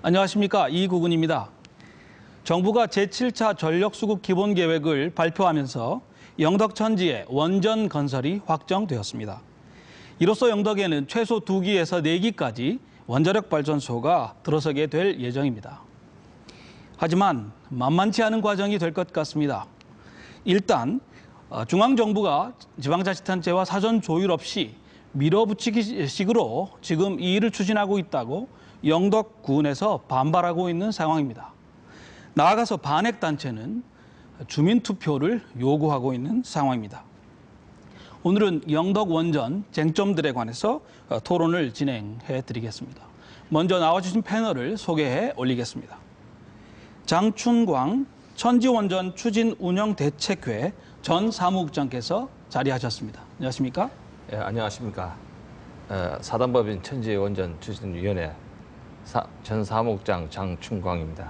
안녕하십니까. 이국은입니다. 정부가 제7차 전력수급 기본계획을 발표하면서 영덕천지의 원전 건설이 확정되었습니다. 이로써 영덕에는 최소 2기에서 4기까지 원자력 발전소가 들어서게 될 예정입니다. 하지만 만만치 않은 과정이 될 것 같습니다. 일단 중앙정부가 지방자치단체와 사전 조율 없이 밀어붙이기식으로 지금 이 일을 추진하고 있다고 영덕군에서 반발하고 있는 상황입니다. 나아가서 반핵단체는 주민투표를 요구하고 있는 상황입니다. 오늘은 영덕 원전 쟁점들에 관해서 토론을 진행해 드리겠습니다. 먼저 나와주신 패널을 소개해 올리겠습니다. 장춘광 천지원전 추진운영대책회 전 사무국장께서 자리하셨습니다. 안녕하십니까? 예, 안녕하십니까. 사단법인 천지원전 추진위원회 전 사무국장 장춘광입니다.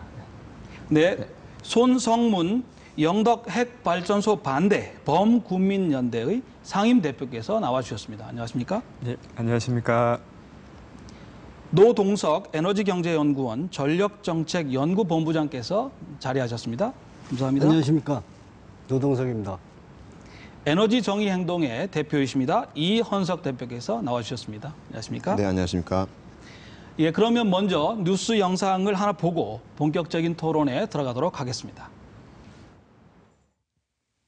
네, 손성문 영덕 핵발전소 반대 범국민연대의 상임대표께서 나와주셨습니다. 안녕하십니까? 네, 안녕하십니까. 노동석 에너지경제연구원 전력정책연구본부장께서 자리하셨습니다. 감사합니다. 안녕하십니까. 노동석입니다. 에너지정의행동의 대표이십니다. 이헌석 대표께서 나와주셨습니다. 안녕하십니까? 네, 안녕하십니까. 예, 그러면 먼저 뉴스 영상을 하나 보고 본격적인 토론에 들어가도록 하겠습니다.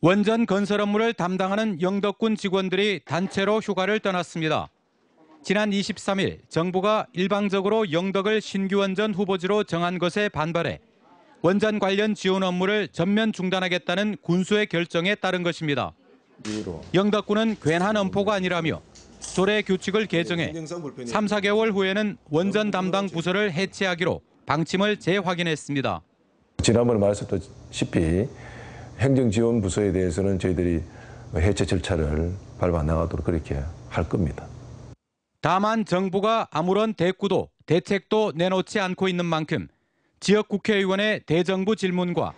원전 건설 업무를 담당하는 영덕군 직원들이 단체로 휴가를 떠났습니다. 지난 23일 정부가 일방적으로 영덕을 신규 원전 후보지로 정한 것에 반발해 원전 관련 지원 업무를 전면 중단하겠다는 군수의 결정에 따른 것입니다. 영덕군은 괜한 엄포가 아니라며 조례 규칙을 개정해 3, 4개월 후에는 원전 담당 부서를 해체하기로 방침을 재확인했습니다. 지난번에 말씀드렸다시피 행정지원부서에 대해서는 저희들이 해체 절차를 밟아 나가도록 그렇게 할 겁니다. 다만 정부가 아무런 대꾸도 대책도 내놓지 않고 있는 만큼 지역 국회의원의 대정부 질문과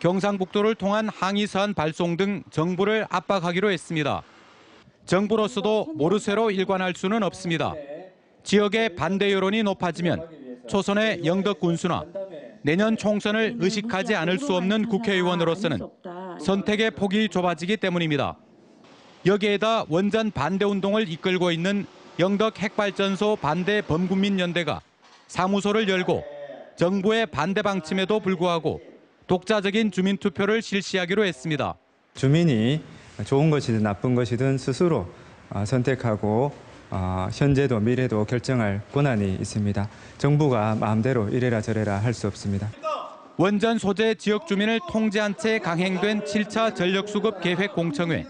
경상북도를 통한 항의 사안 발송 등 정부를 압박하기로 했습니다. 정부로서도 모르쇠로 일관할 수는 없습니다. 지역의 반대 여론이 높아지면 초선의 영덕 군수나 내년 총선을 의식하지 않을 수 없는 국회의원으로서는 선택의 폭이 좁아지기 때문입니다. 여기에다 원전 반대 운동을 이끌고 있는 영덕 핵발전소 반대 범국민연대가 사무소를 열고 정부의 반대 방침에도 불구하고 독자적인 주민투표를 실시하기로 했습니다. 주민이 좋은 것이든 나쁜 것이든 스스로 선택하고 현재도 미래도 결정할 권한이 있습니다. 정부가 마음대로 이래라 저래라 할 수 없습니다. 원전 소재 지역 주민을 통제한 채 강행된 7차 전력수급 계획 공청회.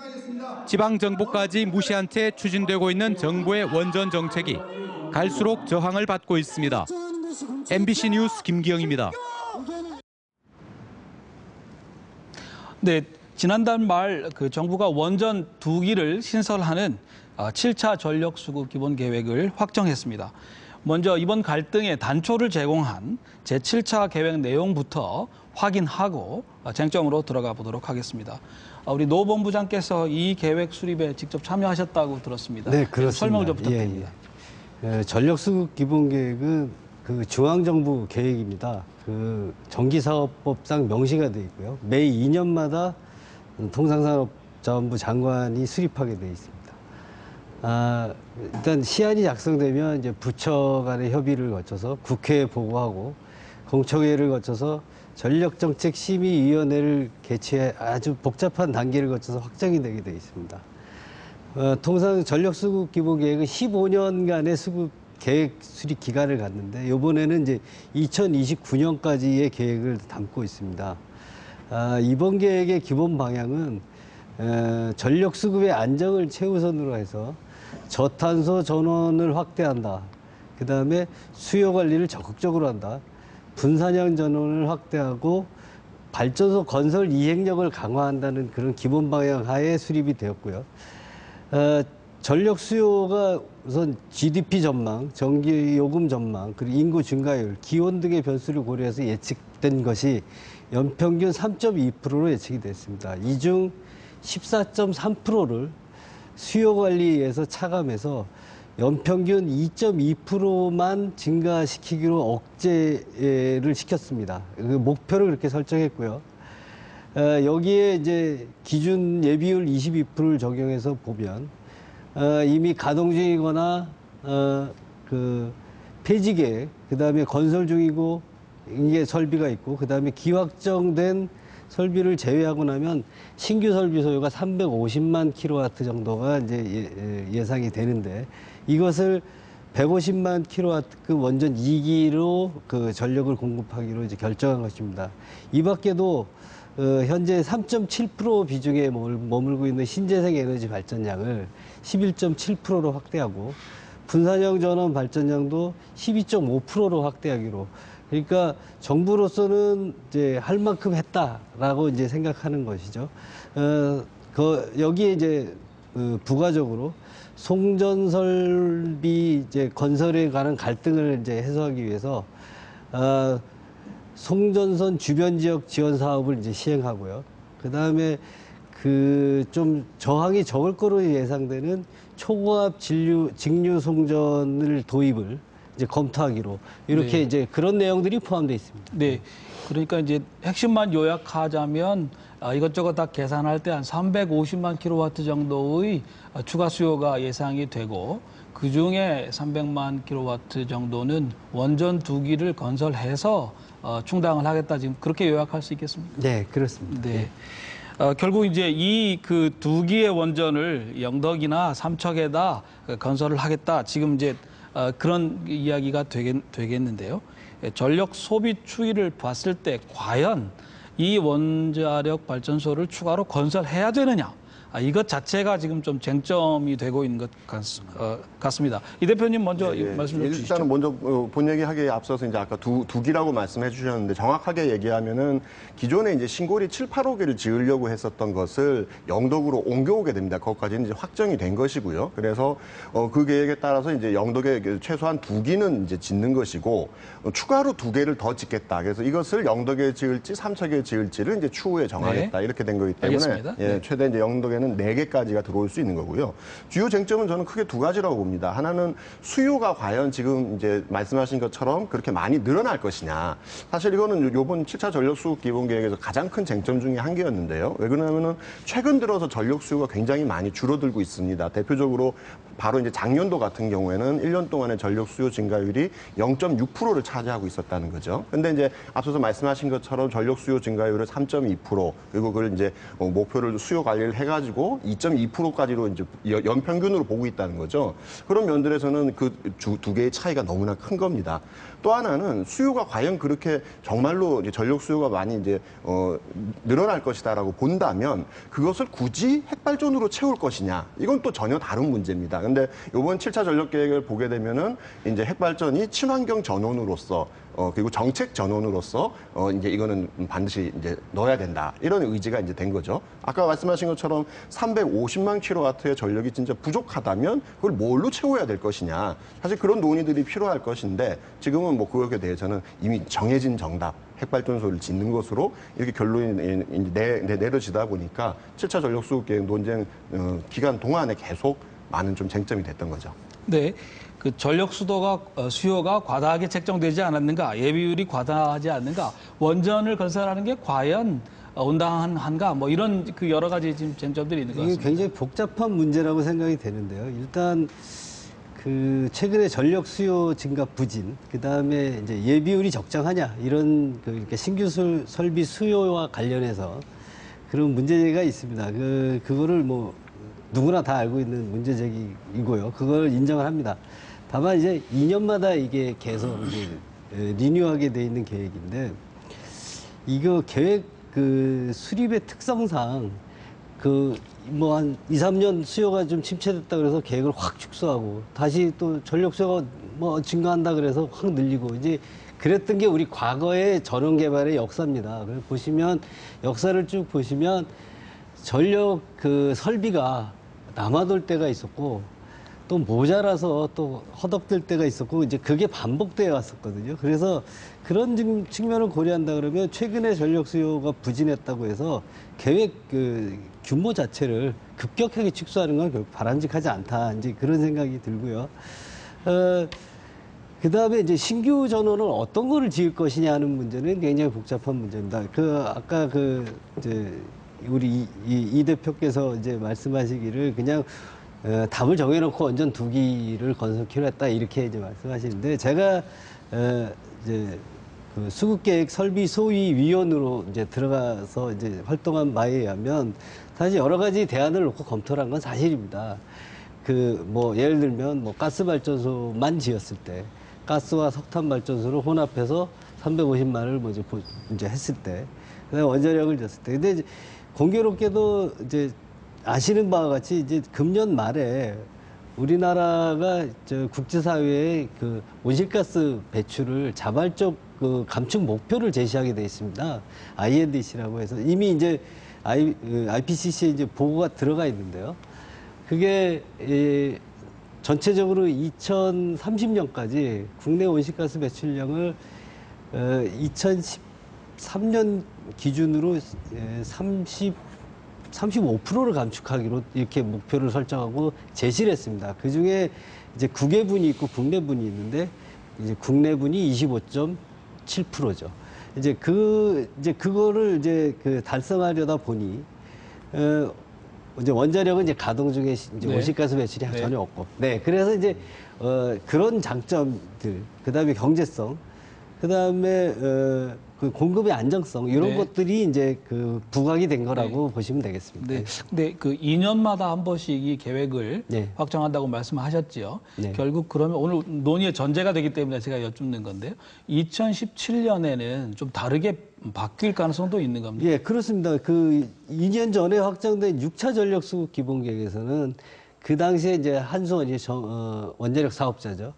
지방정부까지 무시한 채 추진되고 있는 정부의 원전 정책이 갈수록 저항을 받고 있습니다. MBC 뉴스 김기영입니다. 네, 지난달 말 정부가 원전 2기를 신설하는 7차 전력수급 기본계획을 확정했습니다. 먼저 이번 갈등에 단초를 제공한 제7차 계획 내용부터 확인하고 쟁점으로 들어가 보도록 하겠습니다. 우리 노 본부장께서 이 계획 수립에 직접 참여하셨다고 들었습니다. 네, 그렇습니다. 설명 좀 부탁드립니다. 전력수급 기본계획은 중앙정부 계획입니다. 전기사업법상 명시가 되어 있고요. 매 2년마다 통상산업자원부 장관이 수립하게 되어 있습니다. 일단 시안이 작성되면 이제 부처 간의 협의를 거쳐서 국회에 보고하고 공청회를 거쳐서 전력정책심의위원회를 개최해 아주 복잡한 단계를 거쳐서 확정이 되게 되어 있습니다. 통상 전력수급 기본계획은 15년간의 수급 계획 수립 기간을 갖는데 이번에는 이제 2029년까지의 계획을 담고 있습니다. 이번 계획의 기본 방향은 전력 수급의 안정을 최우선으로 해서 저탄소 전원을 확대한다. 그다음에 수요 관리를 적극적으로 한다. 분산형 전원을 확대하고 발전소 건설 이행력을 강화한다는 그런 기본 방향 하에 수립이 되었고요. 전력 수요가 우선 GDP 전망, 전기 요금 전망, 그리고 인구 증가율, 기온 등의 변수를 고려해서 예측된 것이 연평균 3.2%로 예측이 됐습니다. 이 중 14.3%를 수요 관리에서 차감해서 연평균 2.2%만 증가시키기로 억제를 시켰습니다. 그 목표를 그렇게 설정했고요. 여기에 이제 기준 예비율 22%를 적용해서 보면 이미 가동 중이거나 그 폐지 계획, 그다음에 건설 중이고 이게 설비가 있고 그다음에 기확정된 설비를 제외하고 나면 신규 설비 소요가 350만 킬로와트 정도가 이제 예상이 되는데 이것을 150만 킬로와트급 원전 2기로 그 전력을 공급하기로 이제 결정한 것입니다. 이 밖에도 현재 3.7% 비중에 머물고 있는 신재생 에너지 발전량을 11.7%로 확대하고 분산형 전원 발전량도 12.5%로 확대하기로. 그러니까 정부로서는 이제 할 만큼 했다라고 이제 생각하는 것이죠. 여기에 이제 부가적으로 송전설비 이제 건설에 관한 갈등을 이제 해소하기 위해서 송전선 주변 지역 지원 사업을 이제 시행하고요. 그 다음에 그 좀 저항이 적을 거로 예상되는 초고압 직류 송전을 도입을 이제 검토하기로 이렇게 네. 이제 그런 내용들이 포함되어 있습니다. 네. 그러니까 이제 핵심만 요약하자면 이것저것 다 계산할 때 한 350만 킬로와트 정도의 추가 수요가 예상이 되고 그중에 300만 킬로와트 정도는 원전 2기를 건설해서 충당을 하겠다. 지금 그렇게 요약할 수 있겠습니까? 네, 그렇습니다. 네. 결국 이제 이 그 2기의 원전을 영덕이나 삼척에다 건설을 하겠다. 지금 이제 그런 이야기가 되겠는데요. 전력 소비 추이를 봤을 때 과연 이 원자력 발전소를 추가로 건설해야 되느냐. 이것 자체가 지금 좀 쟁점이 되고 있는 것 같습니다. 이 대표님 먼저 말씀 좀 주시죠. 일단은 먼저 본 얘기하기에 앞서서 이제 아까 두 기라고 말씀해 주셨는데 정확하게 얘기하면은 기존에 이제 신고리 7, 8호기를 지으려고 했었던 것을 영덕으로 옮겨오게 됩니다. 거기까지는 이제 확정이 된 것이고요. 그래서 그 계획에 따라서 이제 영덕에 최소한 2기는 이제 짓는 것이고 추가로 2개를 더 짓겠다. 그래서 이것을 영덕에 지을지 삼척에 지을지를 이제 추후에 정하겠다. 네. 이렇게 된 거기 때문에 알겠습니다. 예, 네. 최대 이제 영덕에는 4개까지가 들어올 수 있는 거고요. 주요 쟁점은 저는 크게 2가지라고 봅니다. 하나는 수요가 과연 지금 이제 말씀하신 것처럼 그렇게 많이 늘어날 것이냐. 사실 이거는 이번 7차 전력 수급 기본 계획에서 가장 큰 쟁점 중에 한 개였는데요. 왜 그러냐면은 최근 들어서 전력 수요가 굉장히 많이 줄어들고 있습니다. 대표적으로 바로 이제 작년도 같은 경우에는 1년 동안의 전력 수요 증가율이 0.6%를 차지하고 있었다는 거죠. 근데 이제 앞서서 말씀하신 것처럼 전력 수요 증가율을 3.2% 그리고 그걸 이제 목표를 수요 관리를 해가지고 2.2%까지로 이제 연평균으로 보고 있다는 거죠. 그런 면들에서는 그 두 개의 차이가 너무나 큰 겁니다. 또 하나는 수요가 과연 그렇게 정말로 이제 전력 수요가 많이 이제 늘어날 것이다라고 본다면 그것을 굳이 핵발전으로 채울 것이냐 이건 또 전혀 다른 문제입니다. 근데 이번 7차 전력 계획을 보게 되면은 이제 핵발전이 친환경 전원으로서 그리고 정책 전원으로서 이제 이거는 반드시 이제 넣어야 된다 이런 의지가 이제 된 거죠. 아까 말씀하신 것처럼 350만 킬로와트의 전력이 진짜 부족하다면 그걸 뭘로 채워야 될 것이냐 사실 그런 논의들이 필요할 것인데 지금은 뭐 그것에 대해서는 이미 정해진 정답. 핵발전소를 짓는 것으로 이렇게 결론이 내려지다 보니까 7차 전력 수급 계획 논쟁 기간 동안에 계속 많은 좀 쟁점이 됐던 거죠. 네. 그 전력 수요가 과다하게 책정되지 않았는가, 예비율이 과다하지 않는가, 원전을 건설하는 게 과연 온당한가, 뭐 이런 그 여러 가지 지금 쟁점들이 있는 것 이게 같습니다. 굉장히 복잡한 문제라고 생각이 되는데요. 일단 그 최근에 전력 수요 증가 부진, 그 다음에 이제 예비율이 적정하냐 이런 그 신규 설비 수요와 관련해서 그런 문제가 있습니다. 그거를 뭐 누구나 다 알고 있는 문제 제기이고요. 그걸 인정을 합니다. 다만 이제 2년마다 이게 계속 이제 리뉴하게 돼 있는 계획인데 이거 계획 그 수립의 특성상 그 뭐 한 2, 3년 수요가 좀 침체됐다 그래서 계획을 확 축소하고 다시 또 전력 수요가 뭐 증가한다 그래서 확 늘리고 이제 그랬던 게 우리 과거의 전원 개발의 역사입니다. 그래서 보시면 역사를 쭉 보시면 전력 그 설비가 남아돌 때가 있었고 또 모자라서 또 허덕될 때가 있었고 이제 그게 반복되어 왔었거든요. 그래서 그런 측면을 고려한다 그러면 최근에 전력 수요가 부진했다고 해서 계획 그 규모 자체를 급격하게 축소하는 건 결국 바람직하지 않다. 이제 그런 생각이 들고요. 그 다음에 이제 신규 전원을 어떤 거를 지을 것이냐 하는 문제는 굉장히 복잡한 문제입니다. 아까 이제 우리 이 대표께서 이제 말씀하시기를 그냥 답을 정해놓고 원전 2기를 건설키로 했다 이렇게 이제 말씀하시는데 제가 이제 그 수급계획 설비 소위 위원으로 이제 들어가서 이제 활동한 바에 의하면 사실 여러 가지 대안을 놓고 검토를 한 건 사실입니다. 뭐 예를 들면 뭐 가스 발전소만 지었을 때 가스와 석탄 발전소를 혼합해서 350만을 뭐 이제 했을 때 그다음에 원자력을 졌을 때 근데 이제 공교롭게도 이제 아시는 바와 같이 이제 금년 말에 우리나라가 국제사회에 그 온실가스 배출을 자발적 그 감축 목표를 제시하게 돼 있습니다. INDC라고 해서 이미 이제 IPCC에 이제 보고가 들어가 있는데요. 그게 전체적으로 2030년까지 국내 온실가스 배출량을 2013년 기준으로 35%를 감축하기로 이렇게 목표를 설정하고 제시를 했습니다. 그 중에 이제 국외분이 있고 국내분이 있는데 이제 국내분이 25.7%죠. 이제 그거를 이제 달성하려다 보니 이제 원자력은 이제 가동 중에 이제 네. 온실가스 배출이 네. 전혀 없고. 네. 그래서 이제 그런 장점들, 그다음에 경제성, 그다음에 그 공급의 안정성 이런 네. 것들이 이제 부각이 된 거라고 보시면 되겠습니다. 네. 근데 그 2년마다 한 번씩 이 계획을 네. 확정한다고 말씀하셨지요. 네. 결국 그러면 오늘 논의의 전제가 되기 때문에 제가 여쭙는 건데요. 2017년에는 좀 다르게 바뀔 가능성도 있는 겁니다. 예, 그렇습니다. 그 2년 전에 확정된 6차 전력 수급 기본 계획에서는 그 당시에 이제 한수원이 원자력 사업자죠.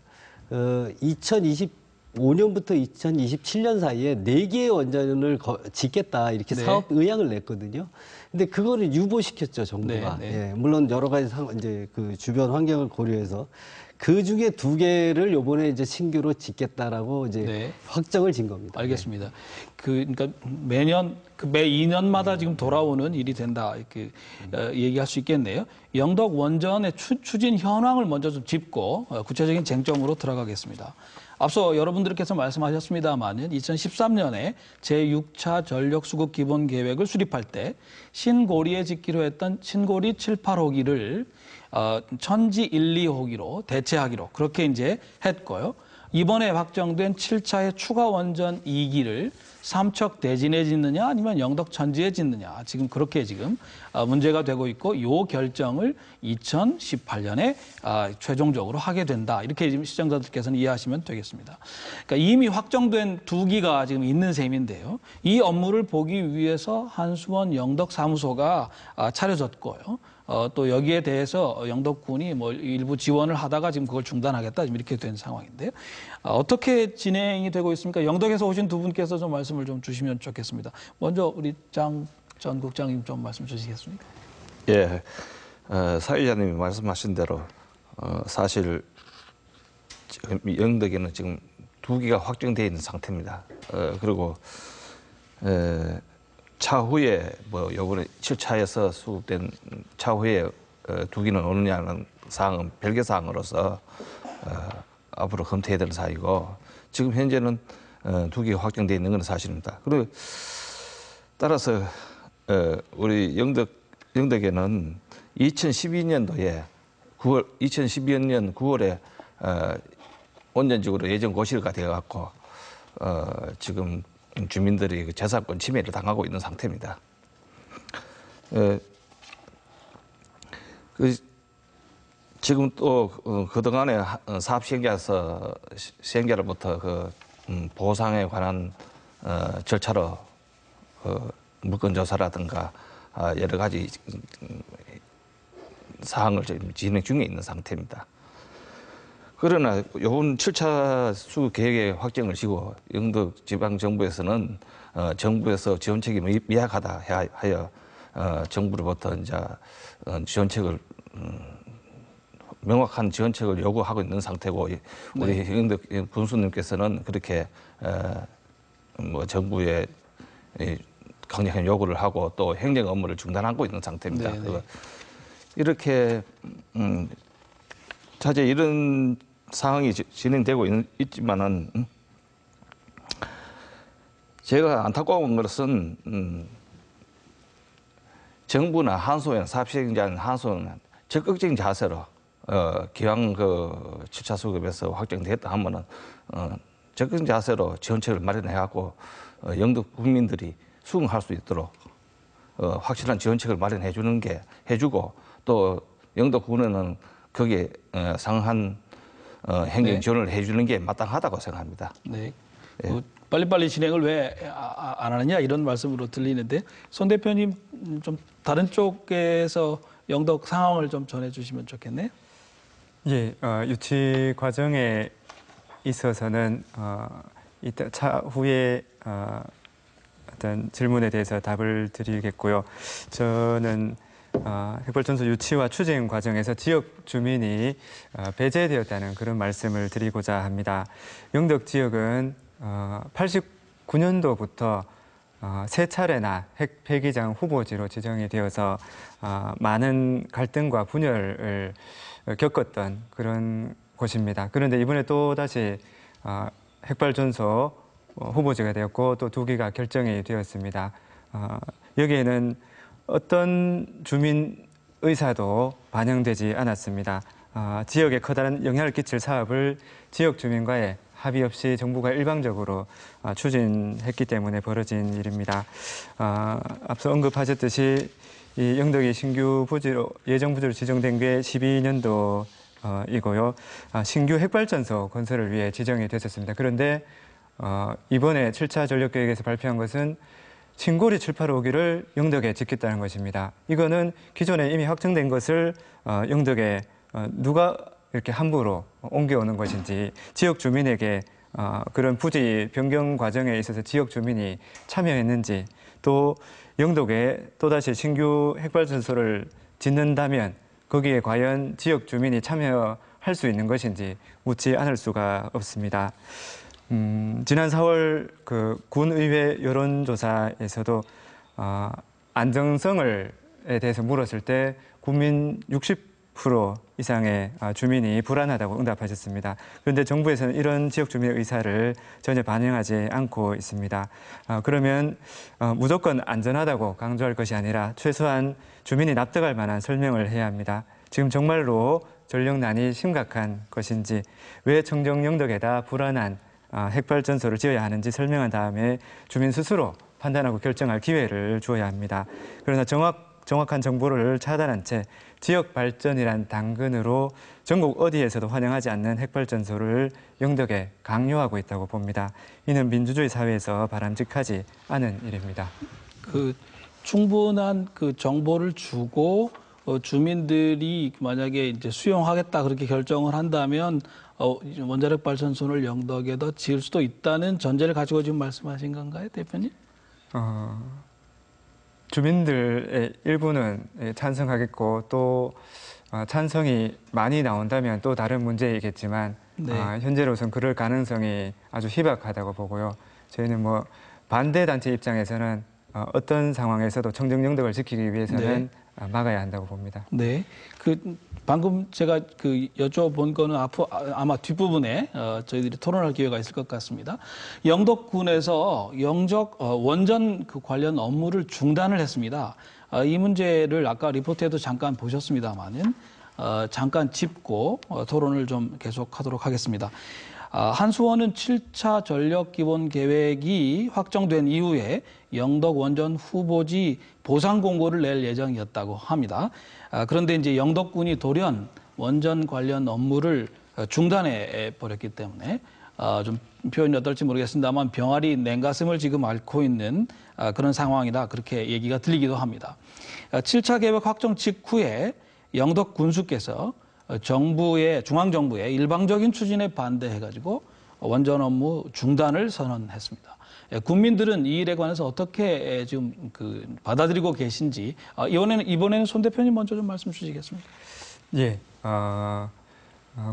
2025년부터 2027년 사이에 4개의 원전을 짓겠다 이렇게 네. 사업 의향을 냈거든요. 근데 그거를 유보시켰죠, 정부가. 네, 네. 예, 물론 여러 가지 이제 그 주변 환경을 고려해서 그 중에 2개를 요번에 이제 신규로 짓겠다라고 이제 네. 확정을 진 겁니다. 알겠습니다. 그러니까 매년 매 2년마다 지금 돌아오는 일이 된다 이렇게 얘기할 수 있겠네요. 영덕 원전의 추진 현황을 먼저 좀 짚고 구체적인 쟁점으로 들어가겠습니다. 앞서 여러분들께서 말씀하셨습니다만은 2013년에 제6차 전력 수급 기본 계획을 수립할 때 신고리에 짓기로 했던 신고리 7, 8호기를 천지 1, 2호기로 대체하기로 그렇게 이제 했고요. 이번에 확정된 7차의 추가 원전 2기를 삼척 대진에 짓느냐 아니면 영덕 천지에 짓느냐 지금 그렇게 지금 문제가 되고 있고 이 결정을 2018년에 최종적으로 하게 된다 이렇게 지금 시청자들께서는 이해하시면 되겠습니다. 그러니까 이미 확정된 2기가 지금 있는 셈인데요. 이 업무를 보기 위해서 한수원 영덕 사무소가 차려졌고요. 또 여기에 대해서 영덕군이 뭐 일부 지원을 하다가 지금 그걸 중단하겠다 지금 이렇게 된 상황인데요. 어떻게 진행이 되고 있습니까? 영덕에서 오신 두 분께서 좀 말씀을 좀 주시면 좋겠습니다. 먼저 우리 장 전 국장님 좀 말씀 주시겠습니까? 예, 사회자님이 말씀하신 대로 사실 지금 영덕에는 지금 2기가 확정되어 있는 상태입니다. 그리고 차후에 뭐 요번에 7차에서 수급된 차후에 2기는 오느냐는 사항은 별개 사항으로서 앞으로 검토해야 될 사항이고 지금 현재는 2기가 확정되어 있는 건 사실입니다. 그리고 따라서 우리 영덕에는 2012년도에 2012년 9월에 원전적으로 예정 고시가 되어갖고 지금 주민들이 재산권 침해를 당하고 있는 상태입니다. 지금 또 그동안에 사업 시행자로부터 보상에 관한 절차로 물건 조사라든가 여러 가지 사항을 지금 진행 중에 있는 상태입니다. 그러나 이번 7차 수급 계획의 확정을 지고 영덕 지방 정부에서는 정부에서 지원책이 미약하다 하여 정부로부터 이제 지원책을 명확한 지원책을 요구하고 있는 상태고 우리 영덕 군수님께서는 그렇게 뭐 정부에 강력한 요구를 하고 또 행정 업무를 중단하고 있는 상태입니다. 이렇게 차제 이런 상황이 진행되고 있지만은 제가 안타까운 것은 정부나 한소연 사업시행자는 한소연 적극적인 자세로 기왕 그 7차 수급에서 확정됐다 하면은 적극적인 자세로 지원책을 마련해갖고 영덕 국민들이 수긍할 수 있도록 확실한 지원책을 마련해 주는 게 해주고 또 영덕군에는 거기에 상한 행정 지원을 해주는 게 마땅하다고 생각합니다. 네. 빨리빨리 진행을 왜 안 하느냐 이런 말씀으로 들리는데 손 대표님 좀 다른 쪽에서 영덕 상황을 좀 전해주시면 좋겠네요. 예, 유치 과정에 있어서는 이따 차후에 어떤 질문에 대해서 답을 드리겠고요. 저는 핵발전소 유치와 추진 과정에서 지역 주민이 배제되었다는 그런 말씀을 드리고자 합니다. 영덕 지역은 89년도부터 세 차례나 핵 폐기장 후보지로 지정이 되어서 많은 갈등과 분열을 겪었던 그런 곳입니다. 그런데 이번에 또 다시 핵발전소 후보지가 되었고 또 2기가 결정이 되었습니다. 여기에는 어떤 주민 의사도 반영되지 않았습니다. 지역에 커다란 영향을 끼칠 사업을 지역 주민과의 합의 없이 정부가 일방적으로 추진했기 때문에 벌어진 일입니다. 앞서 언급하셨듯이 이 영덕이 신규 부지로 예정 부지로 지정된 게 12년도이고요. 신규 핵발전소 건설을 위해 지정이 됐었습니다. 그런데 이번에 7차 전력계획에서 발표한 것은 신고리 7, 8호기를 영덕에 짓겠다는 것입니다. 이거는 기존에 이미 확정된 것을 영덕에 누가 이렇게 함부로 옮겨오는 것인지 지역 주민에게 그런 부지 변경 과정에 있어서 지역 주민이 참여했는지 또 영덕에 또다시 신규 핵발전소를 짓는다면 거기에 과연 지역 주민이 참여할 수 있는 것인지 묻지 않을 수가 없습니다. 지난 4월 그 군의회 여론조사에서도 안정성에 대해서 물었을 때 국민 60% 이상의 주민이 불안하다고 응답하셨습니다. 그런데 정부에서는 이런 지역 주민의 의사를 전혀 반영하지 않고 있습니다. 그러면 무조건 안전하다고 강조할 것이 아니라 최소한 주민이 납득할 만한 설명을 해야 합니다. 지금 정말로 전력난이 심각한 것인지 왜 청정 영덕에다 불안한 핵발전소를 지어야 하는지 설명한 다음에 주민 스스로 판단하고 결정할 기회를 주어야 합니다. 그러나 정확한 정보를 차단한 채 지역 발전이란 당근으로 전국 어디에서도 환영하지 않는 핵발전소를 영덕에 강요하고 있다고 봅니다. 이는 민주주의 사회에서 바람직하지 않은 일입니다. 그 충분한 그 정보를 주고 주민들이 만약에 이제 수용하겠다 그렇게 결정을 한다면 원자력 발전소를 영덕에다 지을 수도 있다는 전제를 가지고 지금 말씀하신 건가요, 대표님? 주민들의 일부는 찬성하겠고 또 찬성이 많이 나온다면 또 다른 문제이겠지만 현재로서는 그럴 가능성이 아주 희박하다고 보고요. 저희는 뭐 반대 단체 입장에서는 어떤 상황에서도 청정 영덕을 지키기 위해서는 막아야 한다고 봅니다. 네, 그 방금 제가 그 여쭤본 거는 아마 뒷부분에 저희들이 토론할 기회가 있을 것 같습니다. 영덕군에서 영적 원전 그 관련 업무를 중단을 했습니다. 이 문제를 아까 리포트에도 잠깐 보셨습니다만은 잠깐 짚고 토론을 좀 계속하도록 하겠습니다. 한수원은 7차 전력 기본 계획이 확정된 이후에 영덕 원전 후보지 보상 공고를 낼 예정이었다고 합니다. 그런데 이제 영덕군이 돌연 원전 관련 업무를 중단해 버렸기 때문에 좀 표현이 어떨지 모르겠습니다만 병아리 냉가슴을 지금 앓고 있는 그런 상황이다 그렇게 얘기가 들리기도 합니다. 7차 계획 확정 직후에 영덕 군수께서 중앙정부의 일방적인 추진에 반대해가지고 원전 업무 중단을 선언했습니다. 국민들은 이 일에 관해서 어떻게 지금 받아들이고 계신지 이번에는 손 대표님 먼저 좀 말씀 주시겠습니까? 예,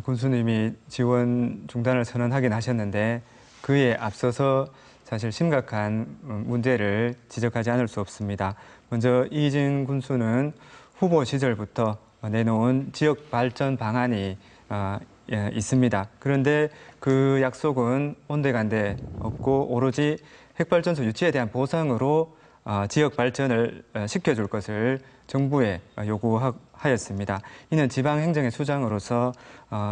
군수님이 지원 중단을 선언하긴 하셨는데 그에 앞서서 사실 심각한 문제를 지적하지 않을 수 없습니다. 먼저 이진 군수는 후보 시절부터 내놓은 지역 발전 방안이 있습니다. 그런데 그 약속은 온데간데 없고 오로지 핵발전소 유치에 대한 보상으로 지역 발전을 시켜줄 것을 정부에 요구하였습니다. 이는 지방행정의 수장으로서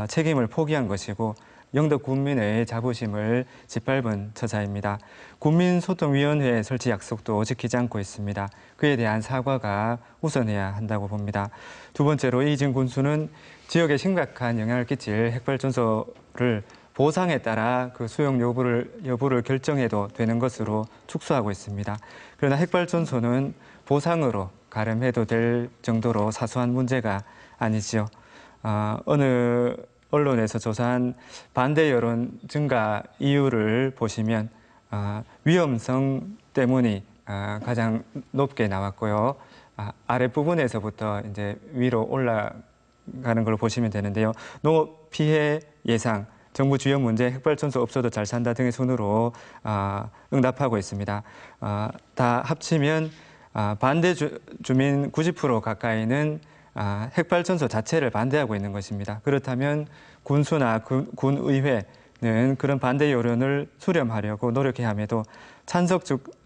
책임을 포기한 것이고 영덕 군민의 자부심을 짓밟은 처사입니다. 국민소통위원회 설치 약속도 지키지 않고 있습니다. 그에 대한 사과가 우선해야 한다고 봅니다. 두 번째로 이진 군수는 지역에 심각한 영향을 끼칠 핵발전소를 보상에 따라 그 수용 여부를 결정해도 되는 것으로 축소하고 있습니다. 그러나 핵발전소는 보상으로 가름해도 될 정도로 사소한 문제가 아니지요. 어느 언론에서 조사한 반대 여론 증가 이유를 보시면 위험성 때문이 가장 높게 나왔고요. 아랫부분에서부터 이제 위로 올라가는 걸 보시면 되는데요. 농업 피해 예상, 정부 주요 문제, 핵발전소 없어도 잘 산다 등의 순으로 응답하고 있습니다. 다 합치면 반대 주민 90% 가까이는 핵발전소 자체를 반대하고 있는 것입니다. 그렇다면 군수나 군의회는 그런 반대 여론을 수렴하려고 노력해야 함에도 찬성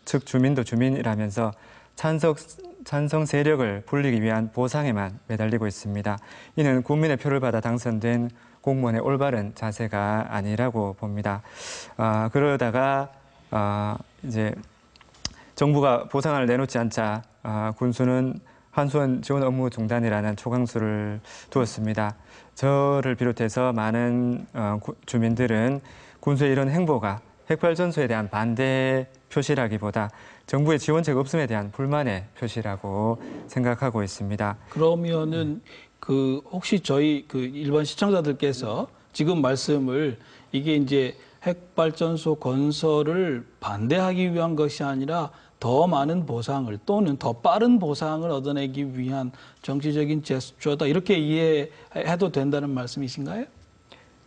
측 주민도 주민이라면서 찬성 세력을 불리기 위한 보상에만 매달리고 있습니다. 이는 국민의 표를 받아 당선된 공무원의 올바른 자세가 아니라고 봅니다. 그러다가 이제 정부가 보상을 내놓지 않자 군수는 환수원 지원 업무 중단이라는 초강수를 두었습니다. 저를 비롯해서 많은 주민들은 군수의 이런 행보가 핵발전소에 대한 반대 표시라기보다 정부의 지원책 없음에 대한 불만의 표시라고 생각하고 있습니다. 그러면은 혹시 저희 일반 시청자들께서 지금 말씀을 이게 이제 핵발전소 건설을 반대하기 위한 것이 아니라 더 많은 보상을 또는 더 빠른 보상을 얻어내기 위한 정치적인 제스처다 이렇게 이해해도 된다는 말씀이신가요?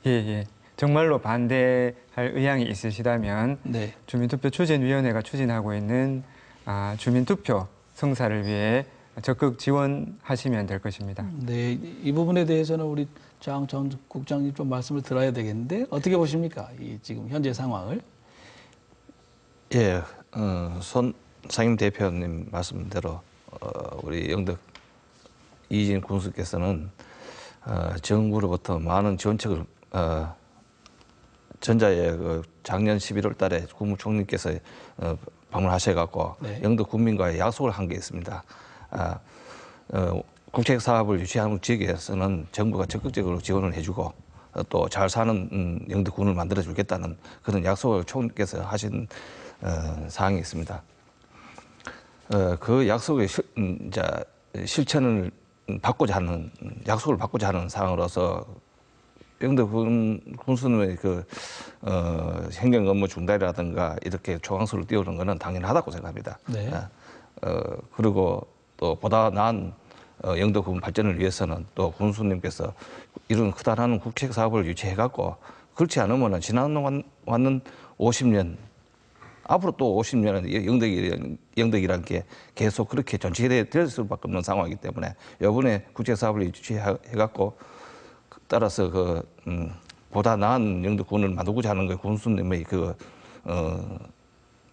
예. 정말로 반대할 의향이 있으시다면 네. 주민투표 추진위원회가 추진하고 있는 주민투표 성사를 위해 적극 지원하시면 될 것입니다. 네, 이 부분에 대해서는 우리 장 전 국장님 좀 말씀을 들어야 되겠는데 어떻게 보십니까? 이 지금 현재 상황을? 예, 손 상임 대표님 말씀대로 우리 영덕 이진 군수께서는 정부로부터 많은 지원책을 전자에 작년 11월 달에 국무총리께서 방문하셔갖고 네. 영덕 군민과의 약속을 한 게 있습니다. 국책 사업을 유치하는 지역에서는 정부가 적극적으로 지원을 해주고 또 잘 사는 영덕군을 만들어 주겠다는 그런 약속을 총리께서 하신 사항이 있습니다. 그 약속의 실천을 받고자 하는 약속을 받고자 하는 상황으로서 영덕 군수님의 행정 업무 중단이라든가 이렇게 초강수를 띄우는 것은 당연하다고 생각합니다. 네. 그리고 또 보다 나은 영덕군 발전을 위해서는 또 군수님께서 이런 크다란 국책 사업을 유치해갖고 그렇지 않으면 지나왔는 50년 앞으로 또 50년은 영덕이라는 게 계속 그렇게 전치될 수밖에 없는 상황이기 때문에 이번에 국책 사업을 유치해갖고 따라서 보다 나은 영덕군을 만들고자 하는 그 군수님의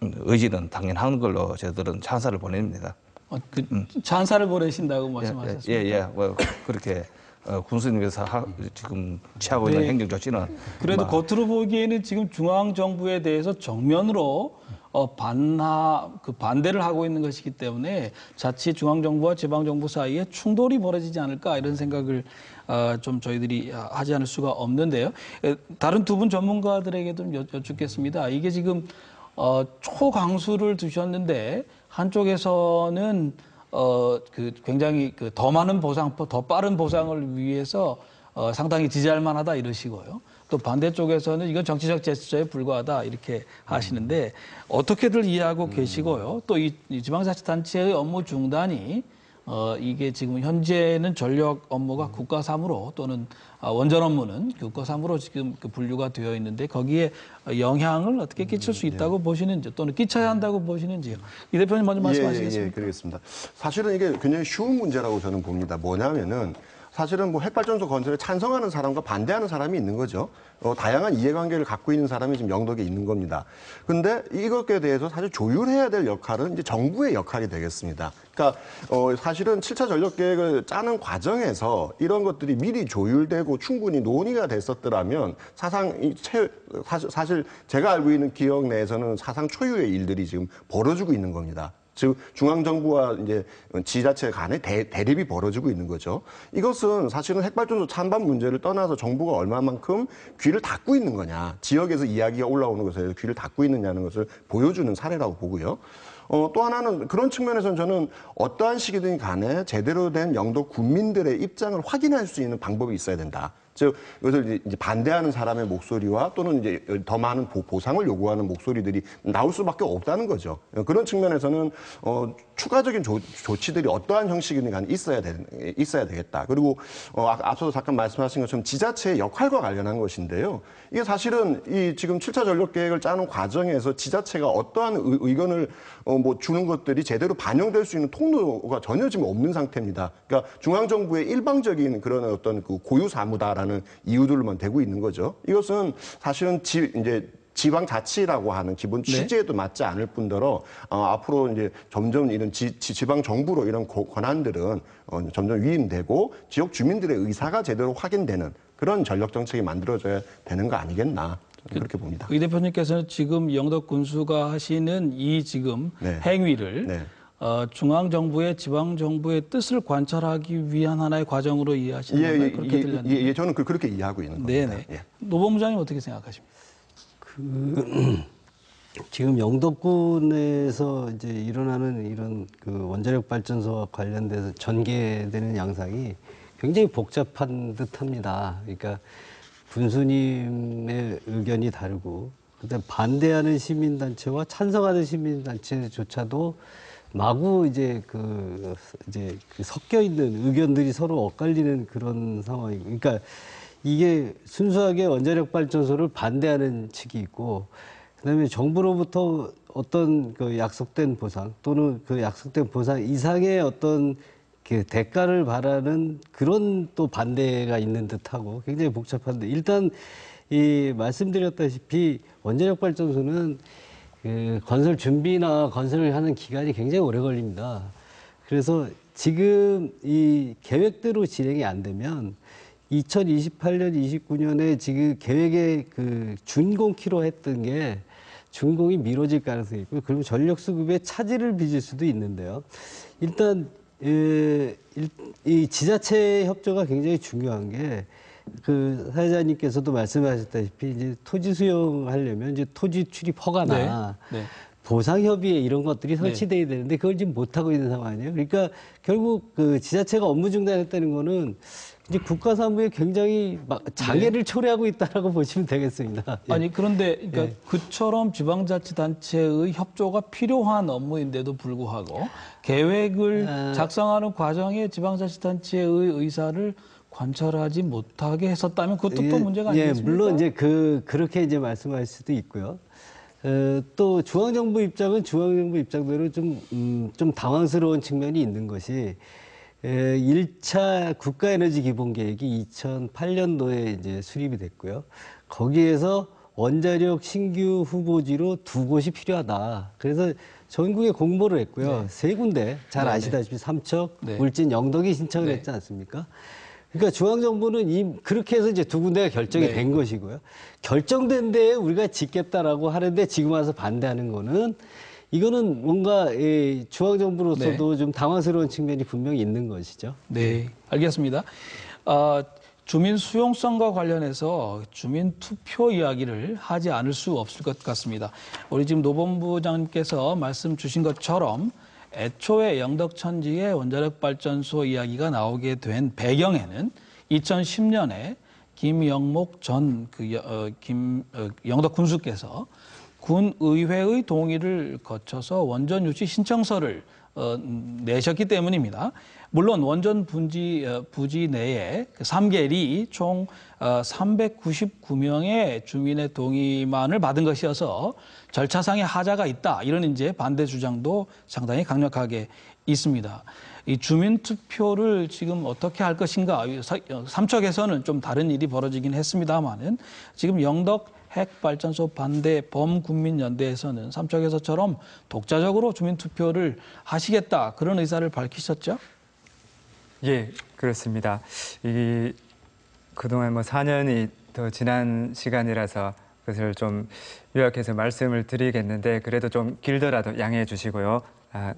의지는 당연한 걸로 저희들은 찬사를 보냅니다. 찬사를 보내신다고 말씀하셨습니다. 예. 그렇게 군수님께서 지금 취하고 있는 네. 행정 조치는 그래도 겉으로 보기에는 지금 중앙 정부에 대해서 정면으로 반대를 하고 있는 것이기 때문에 자칫 중앙 정부와 지방 정부 사이에 충돌이 벌어지지 않을까 이런 생각을 좀 저희들이 하지 않을 수가 없는데요. 다른 두 분 전문가들에게도 여쭙겠습니다. 이게 지금 초강수를 두셨는데 한쪽에서는 굉장히 더 많은 보상, 더 빠른 보상을 위해서 상당히 지지할 만하다 이러시고요. 또 반대쪽에서는 이건 정치적 제스처에 불과하다 이렇게 하시는데 어떻게들 이해하고 계시고요. 또 이 지방자치단체의 업무 중단이 이게 지금 현재는 전력 업무가 국가 사무로 또는 원전 업무는 국가 사무로 지금 그 분류가 되어 있는데 거기에 영향을 어떻게 끼칠 수 있다고 보시는지 또는 끼쳐야 한다고 보시는지요. 이 대표님 먼저 말씀하시겠습니다. 예, 그러겠습니다. 사실은 이게 굉장히 쉬운 문제라고 저는 봅니다. 뭐냐면은 사실은 뭐 핵발전소 건설에 찬성하는 사람과 반대하는 사람이 있는 거죠. 다양한 이해관계를 갖고 있는 사람이 지금 영덕에 있는 겁니다. 근데 이것에 대해서 사실 조율해야 될 역할은 이제 정부의 역할이 되겠습니다. 그러니까 사실은 7차 전력 계획을 짜는 과정에서 이런 것들이 미리 조율되고 충분히 논의가 됐었더라면 사실 제가 알고 있는 기억 내에서는 사상 초유의 일들이 지금 벌어지고 있는 겁니다. 즉 중앙정부와 이제 지자체 간의 대립이 벌어지고 있는 거죠. 이것은 사실은 핵발전소 찬반 문제를 떠나서 정부가 얼마만큼 귀를 닫고 있는 거냐, 지역에서 이야기가 올라오는 것에 귀를 닫고 있느냐는 것을 보여주는 사례라고 보고요. 또 하나는 그런 측면에서는 저는 어떠한 시기든 간에 제대로 된 영도 군민들의 입장을 확인할 수 있는 방법이 있어야 된다. 즉 이것을 이제 반대하는 사람의 목소리와 또는 이제 더 많은 보상을 요구하는 목소리들이 나올 수밖에 없다는 거죠. 그런 측면에서는 추가적인 조치들이 어떠한 형식이든 간에 있어야 되겠다. 그리고 앞서도 잠깐 말씀하신 것처럼 지자체의 역할과 관련한 것인데요. 이게 사실은 이 지금 7차 전력 계획을 짜는 과정에서 지자체가 어떠한 의견을 뭐 주는 것들이 제대로 반영될 수 있는 통로가 전혀 지금 없는 상태입니다. 그러니까 중앙정부의 일방적인 그런 어떤 그 고유 사무다라는 이유들만 대고 있는 거죠. 이것은 사실은 이제 지방자치라고 하는 기본 취지에도 맞지 않을 뿐더러 앞으로 이제 점점 이런 지방 정부로 이런 권한들은 점점 위임되고 지역 주민들의 의사가 제대로 확인되는 그런 전력 정책이 만들어져야 되는 거 아니겠나. 그렇게 봅니다. 이 대표님께서는 지금 영덕 군수가 하시는 이 지금 행위를 중앙정부의 지방정부의 뜻을 관찰하기 위한 하나의 과정으로 이해하시는 건가요? 그렇게 들렸는데. 저는 그렇게 이해하고 있는 겁니다. 네네. 노범부장님 어떻게 생각하십니까? 지금 영덕군에서 이제 일어나는 이런 그 원자력 발전소와 관련돼서 전개되는 양상이 굉장히 복잡한 듯합니다. 그러니까 군수님의 의견이 다르고, 그다음 반대하는 시민단체와 찬성하는 시민단체조차도 마구 이제 그 섞여 있는 의견들이 서로 엇갈리는 그런 상황이고, 그러니까 이게 순수하게 원자력 발전소를 반대하는 측이 있고, 그다음에 정부로부터 어떤 그 약속된 보상 또는 그 약속된 보상 이상의 어떤 그 대가를 바라는 그런 또 반대가 있는 듯하고 굉장히 복잡한데, 일단 이 말씀드렸다시피 원자력 발전소는 그 건설 준비나 건설을 하는 기간이 굉장히 오래 걸립니다. 그래서 지금 이 계획대로 진행이 안 되면 2028년, 29년에 지금 계획의 그 준공키로 했던 게 준공이 미뤄질 가능성이 있고, 그리고 전력 수급에 차질을 빚을 수도 있는데요. 일단 이 지자체 협조가 굉장히 중요한 게, 그 사회자님께서도 말씀하셨다시피 이제 토지 수용하려면 이제 토지 출입 허가나 보상 협의회 이런 것들이 설치돼야 되는데 그걸 지금 못 하고 있는 상황이에요. 그러니까 결국 그 지자체가 업무 중단했다는 거는 이제 국가 사무에 굉장히 장애를 초래하고 있다라고 보시면 되겠습니다. 아니 그런데 그러니까 그처럼 지방자치단체의 협조가 필요한 업무인데도 불구하고 계획을 작성하는 과정에 지방자치단체의 의사를 관찰하지 못하게 했었다면 그것도 또 문제가 아니겠습니까? 물론 이제 그렇게 이제 말씀할 수도 있고요. 또 중앙정부 입장은 중앙정부 입장대로 좀 당황스러운 측면이 있는 것이, 1차 국가에너지기본계획이 2008년도에 이제 수립이 됐고요. 거기에서 원자력 신규 후보지로 2곳이 필요하다. 그래서 전국에 공모를 했고요. 3군데, 잘 아시다시피 삼척, 울진, 영덕이 신청을 했지 않습니까? 그러니까 중앙정부는 그렇게 해서 이제 2군데가 결정이 된 것이고요. 결정된 데에 우리가 짓겠다라고 하는데 지금 와서 반대하는 거는, 이거는 뭔가 중앙정부로서도 좀 당황스러운 측면이 분명히 있는 것이죠. 네, 알겠습니다. 주민 수용성과 관련해서 주민 투표 이야기를 하지 않을 수 없을 것 같습니다. 우리 지금 노본부장님께서 말씀 주신 것처럼 애초에 영덕천지에 원자력 발전소 이야기가 나오게 된 배경에는 2010년에 김영목 전 영덕 군수께서 군의회의 동의를 거쳐서 원전 유치 신청서를 내셨기 때문입니다. 물론 원전 부지 내에 3계리 총 399명의 주민의 동의만을 받은 것이어서 절차상의 하자가 있다. 이런 이제 반대 주장도 상당히 강력하게 있습니다. 이 주민 투표를 지금 어떻게 할 것인가? 삼척에서는 좀 다른 일이 벌어지긴 했습니다만은 지금 영덕 핵발전소 반대 범국민연대에서는 삼척에서처럼 독자적으로 주민 투표를 하시겠다 그런 의사를 밝히셨죠? 예, 그렇습니다. 그동안 4년이 더 지난 시간이라서 그것을 좀 요약해서 말씀을 드리겠는데 그래도 좀 길더라도 양해해 주시고요.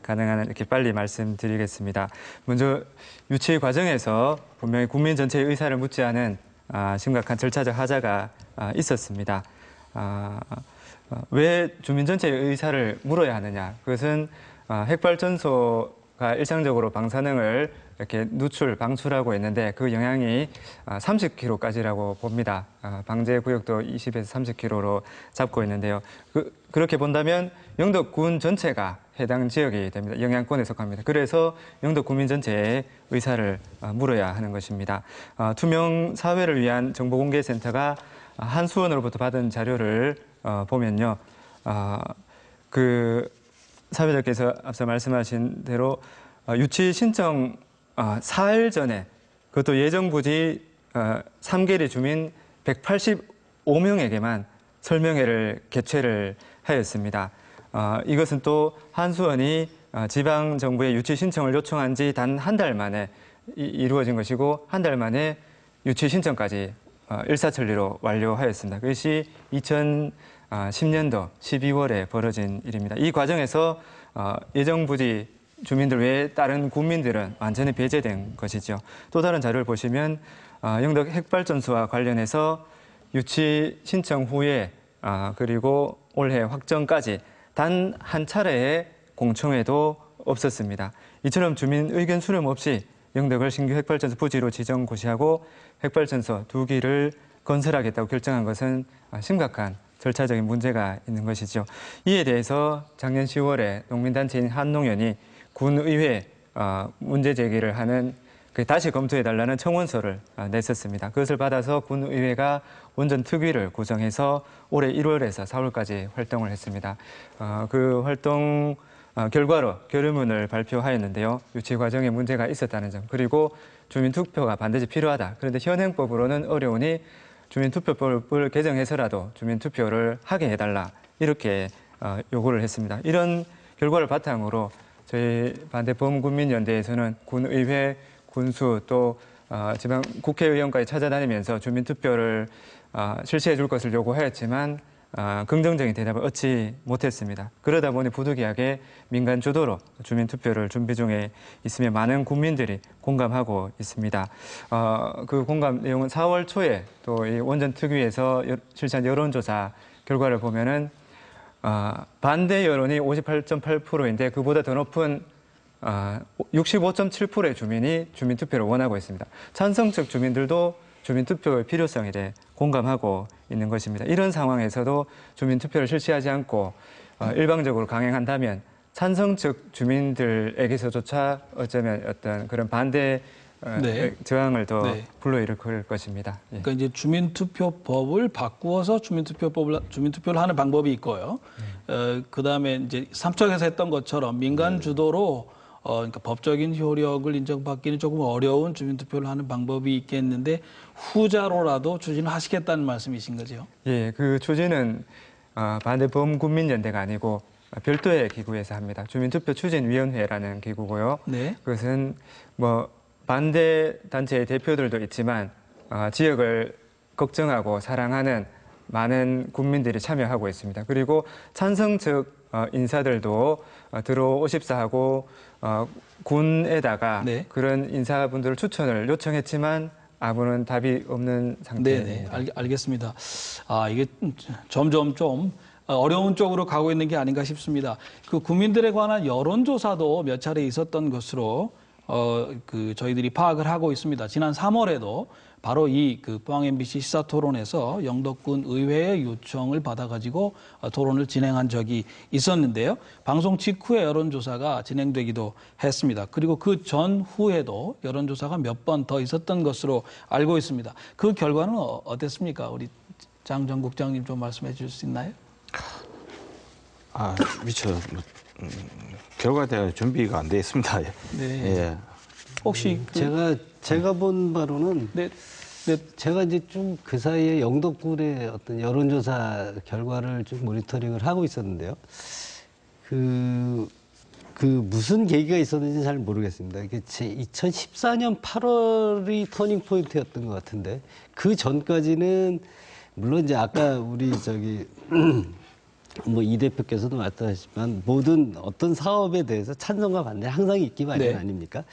가능한 한 이렇게 빨리 말씀드리겠습니다. 먼저 유치 과정에서 분명히 국민 전체의 의사를 묻지 않은 심각한 절차적 하자가 있었습니다. 왜 주민 전체의 의사를 물어야 하느냐? 그것은 핵발전소가 일상적으로 방사능을 이렇게 방출하고 있는데 그 영향이 30km까지라고 봅니다. 방제 구역도 20에서 30km로 잡고 있는데요. 그렇게 본다면 영덕군 전체가 해당 지역이 됩니다. 영향권에 속합니다. 그래서 영덕 구민 전체의 의사를 물어야 하는 것입니다. 투명 사회를 위한 정보공개센터가 한수원으로부터 받은 자료를 보면요. 그 사회자께서 앞서 말씀하신 대로 유치 신청 4일 전에 그것도 예정부지 3계리 주민 185명에게만 설명회를 개최를 하였습니다. 이것은 또 한수원이 지방정부에 유치 신청을 요청한 지 단 한 달 만에 이루어진 것이고 한 달 만에 유치 신청까지 일사천리로 완료하였습니다. 그것이 2010년도 12월에 벌어진 일입니다. 이 과정에서 예정부지 주민들 외에 다른 국민들은 완전히 배제된 것이죠. 또 다른 자료를 보시면 영덕 핵발전소와 관련해서 유치 신청 후에 그리고 올해 확정까지 단 한 차례의 공청회도 없었습니다. 이처럼 주민 의견 수렴 없이 영덕을 신규 핵발전소 부지로 지정 고시하고 핵발전소 2기를 건설하겠다고 결정한 것은 심각한 절차적인 문제가 있는 것이죠. 이에 대해서 작년 10월에 농민단체인 한농연이 군의회 문제 제기를 하는 다시 검토해달라는 청원서를 냈었습니다. 그것을 받아서 군의회가 원전 특위를 구성해서 올해 1월에서 4월까지 활동을 했습니다. 그 활동 결과로 결의문을 발표하였는데요. 유치 과정에 문제가 있었다는 점, 그리고 주민투표가 반드시 필요하다. 그런데 현행법으로는 어려우니 주민투표법을 개정해서라도 주민투표를 하게 해달라. 이렇게 요구를 했습니다. 이런 결과를 바탕으로 저희 반대 범국민연대에서는 군의회, 군수 또 지방 국회의원까지 찾아다니면서 주민투표를 실시해 줄 것을 요구하였지만 긍정적인 대답을 얻지 못했습니다. 그러다 보니 부득이하게 민간 주도로 주민투표를 준비 중에 있으며 많은 국민들이 공감하고 있습니다. 그 공감 내용은 4월 초에 또 이 원전 특위에서 실시한 여론조사 결과를 보면은 반대 여론이 58.8%인데 그보다 더 높은 65.7%의 주민이 주민투표를 원하고 있습니다. 찬성 측 주민들도 주민투표의 필요성에 대해 공감하고 있는 것입니다. 이런 상황에서도 주민투표를 실시하지 않고 일방적으로 강행한다면 찬성 측 주민들에게서조차 어쩌면 어떤 그런 반대 저항을 더 불러일으킬 것입니다. 예. 그러니까 이제 주민투표법을 바꾸어서 주민투표를 하는 방법이 있고요. 그다음에 이제 삼척에서 했던 것처럼 민간 주도로 그러니까 법적인 효력을 인정받기는 조금 어려운 주민투표를 하는 방법이 있겠는데 후자로라도 추진을 하시겠다는 말씀이신 거죠? 예, 그 추진은 반대 범국민연대가 아니고 별도의 기구에서 합니다. 주민투표 추진위원회라는 기구고요. 네. 그것은 반대 단체의 대표들도 있지만 지역을 걱정하고 사랑하는 많은 국민들이 참여하고 있습니다. 그리고 찬성 측 인사들도 들어오십사 하고 군에다가 그런 인사분들을 추천을 요청했지만 아무런 답이 없는 상태입니다. 네, 알겠습니다. 이게 점점 좀 어려운 쪽으로 가고 있는 게 아닌가 싶습니다. 그 국민들에 관한 여론조사도 몇 차례 있었던 것으로 저희들이 파악을 하고 있습니다. 지난 3월에도 바로 이 그 포항 MBC 시사 토론에서 영덕군 의회의 요청을 받아가지고 토론을 진행한 적이 있었는데요. 방송 직후에 여론조사가 진행되기도 했습니다. 그리고 그 전후에도 여론조사가 몇 번 더 있었던 것으로 알고 있습니다. 그 결과는 어땠습니까? 우리 장정 국장님 좀 말씀해 주실 수 있나요? 미처 결과에 대한 준비가 안 돼 있습니다. 네. 예. 혹시 제가 본 바로는 네. 제가 이제 좀 그 사이에 영덕군의 어떤 여론조사 결과를 좀 모니터링을 하고 있었는데요. 그 무슨 계기가 있었는지 잘 모르겠습니다. 이게 2014년 8월이 터닝 포인트였던 것 같은데 그 전까지는 물론 이제 아까 우리 뭐 이 대표께서도 말씀하셨지만 모든 어떤 사업에 대해서 찬성과 반대 항상 있기 마련 네. 아닙니까?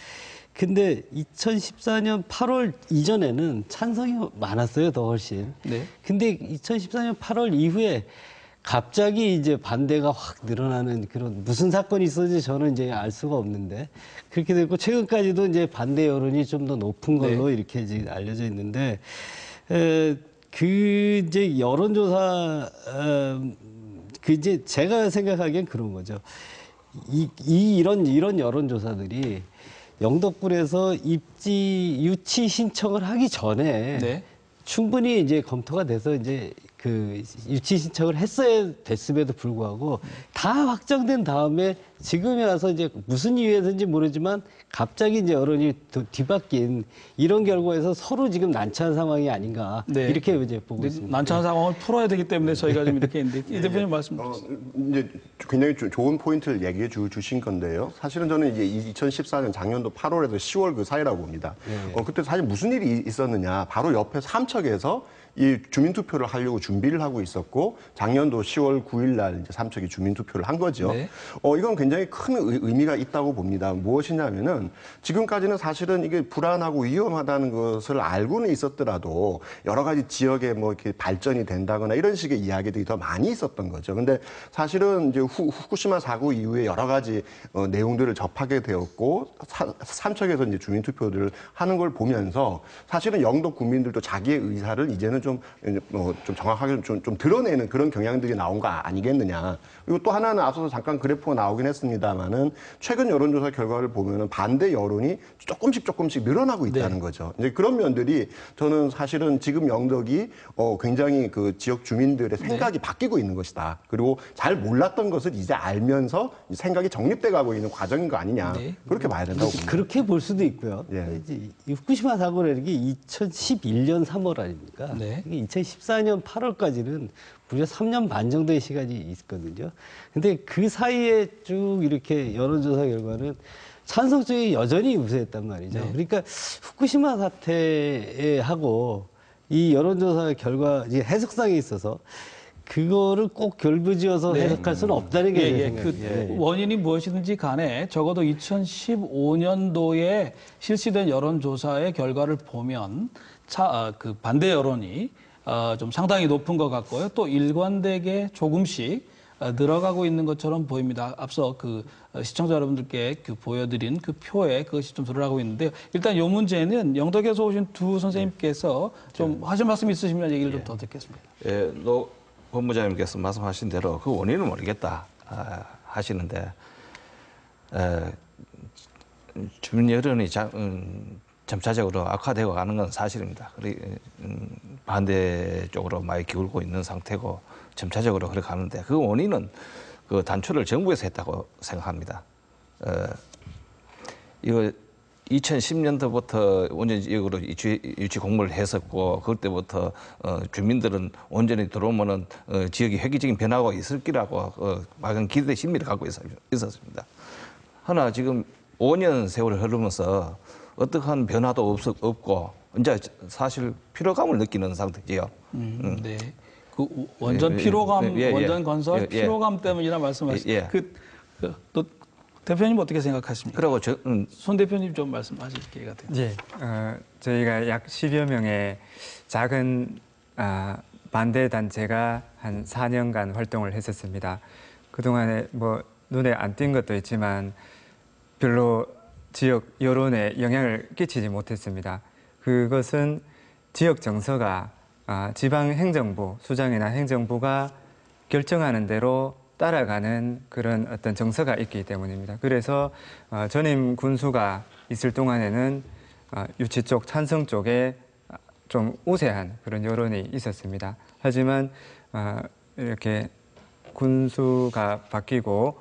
근데 2014년 8월 이전에는 찬성이 많았어요, 더 훨씬. 네. 근데 2014년 8월 이후에 갑자기 이제 반대가 확 늘어나는 그런 무슨 사건이 있었는지 저는 이제 알 수가 없는데 그렇게 됐고 최근까지도 이제 반대 여론이 좀 더 높은 걸로 이렇게 이제 알려져 있는데 그 이제 여론조사 그 이제 제가 생각하기엔 그런 거죠. 이런 여론조사들이 영덕군에서 유치 신청을 하기 전에 네. 충분히 이제 검토가 돼서 이제 그 유치 신청을 했어야 됐음에도 불구하고 다 확정된 다음에 지금에 와서 이제 무슨 이유에서인지 모르지만 갑자기 이제 여론이 뒤바뀐 이런 결과에서 서로 지금 난처한 상황이 아닌가 네. 이렇게 이제 보고 있습니다. 난처한 상황을 풀어야 되기 때문에 저희가 좀 이렇게 했는데 이 대표님 말씀 주세요. 이제 굉장히 좋은 포인트를 얘기해 주신 건데요. 사실은 저는 이제 2014년 작년도 8월에서 10월 그 사이라고 봅니다. 그때 사실 무슨 일이 있었느냐. 바로 옆에 삼척에서 이 주민투표를 하려고 준비를 하고 있었고 작년도 10월 9일 날 이제 삼척이 주민투표를 한 거죠. 네. 이건 굉장히 큰 의미가 있다고 봅니다. 무엇이냐면은 지금까지는 사실은 이게 불안하고 위험하다는 것을 알고는 있었더라도 여러 가지 지역에 뭐 이렇게 발전이 된다거나 이런 식의 이야기들이 더 많이 있었던 거죠. 근데 사실은 이제 후쿠시마 사고 이후에 여러 가지 내용들을 접하게 되었고 삼척에서 이제 주민투표들을 하는 걸 보면서 사실은 영덕 국민들도 자기의 의사를 이제는 좀 정확하게 좀 드러내는 그런 경향들이 나온 거 아니겠느냐. 그리고 또 하나는 앞서서 잠깐 그래프가 나오긴 했습니다만은 최근 여론조사 결과를 보면은 반대 여론이 조금씩 늘어나고 있다는 거죠. 이제 그런 면들이 저는 사실은 지금 영덕이 굉장히 그 지역 주민들의 생각이 바뀌고 있는 것이다. 그리고 잘 몰랐던 것을 이제 알면서 생각이 정립돼 가고 있는 과정인 거 아니냐. 그렇게 봐야 된다고 봅니다. 그렇게 볼 수도 있고요. 예. 이제 이 후쿠시마 사고라는 게 2011년 3월 아닙니까? 네. 2014년 8월까지는 무려 3년 반 정도의 시간이 있거든요. 근데 그 사이에 쭉 이렇게 여론조사 결과는 찬성 쪽이 여전히 우세했단 말이죠. 네. 그러니까 후쿠시마 사태하고 이 여론조사 결과 해석상에 있어서 그거를 꼭 결부지어서 해석할 수는 없다는 게 제 생각이에요. 그 원인이 무엇이든지 간에 적어도 2015년도에 실시된 여론조사의 결과를 보면 그 반대 여론이 좀 상당히 높은 것 같고요. 또 일관되게 조금씩 늘어가고 있는 것처럼 보입니다. 앞서 그 시청자 여러분들께 그 보여드린 그 표에 그것이 좀 드러나고 있는데요. 일단 이 문제는 영덕에서 오신 두 선생님께서 좀 하실 말씀 있으시면 얘기를 좀 더 듣겠습니다. 예, 노 본부장님께서 말씀하신 대로 그 원인은 모르겠다 하시는데 주민 여론이 점차적으로 악화되어 가는 건 사실입니다. 반대 쪽으로 많이 기울고 있는 상태고 점차적으로 그렇게 가는데 그 원인은 그 단추를 정부에서 했다고 생각합니다. 이거 2010년도부터 온전 지역으로 유치 공모를 했었고 그때부터 주민들은 온전히 들어오면은 지역이 획기적인 변화가 있을 거라고 막연 기대 심리를 갖고 있었습니다. 하나 지금 5년 세월을 흐르면서 어떠한 변화도 없고 이제 사실 피로감을 느끼는 상태지요. 네. 그 원전 피로감, 원전 건설 피로감 때문이라 말씀하셨어요. 또 대표님 어떻게 생각하십니까? 그리고 손 대표님 좀 말씀하실 기회가 됩니다. 저희가 약 10여 명의 작은 반대 단체가 한 4년간 활동을 했었습니다. 그동안에 뭐 눈에 안 띈 것도 있지만 별로 지역 여론에 영향을 끼치지 못했습니다. 그것은 지역 정서가 지방 행정부, 수장이나 행정부가 결정하는 대로 따라가는 그런 어떤 정서가 있기 때문입니다. 그래서 전임 군수가 있을 동안에는 유치 쪽, 찬성 쪽에 좀 우세한 그런 여론이 있었습니다. 하지만 이렇게 군수가 바뀌고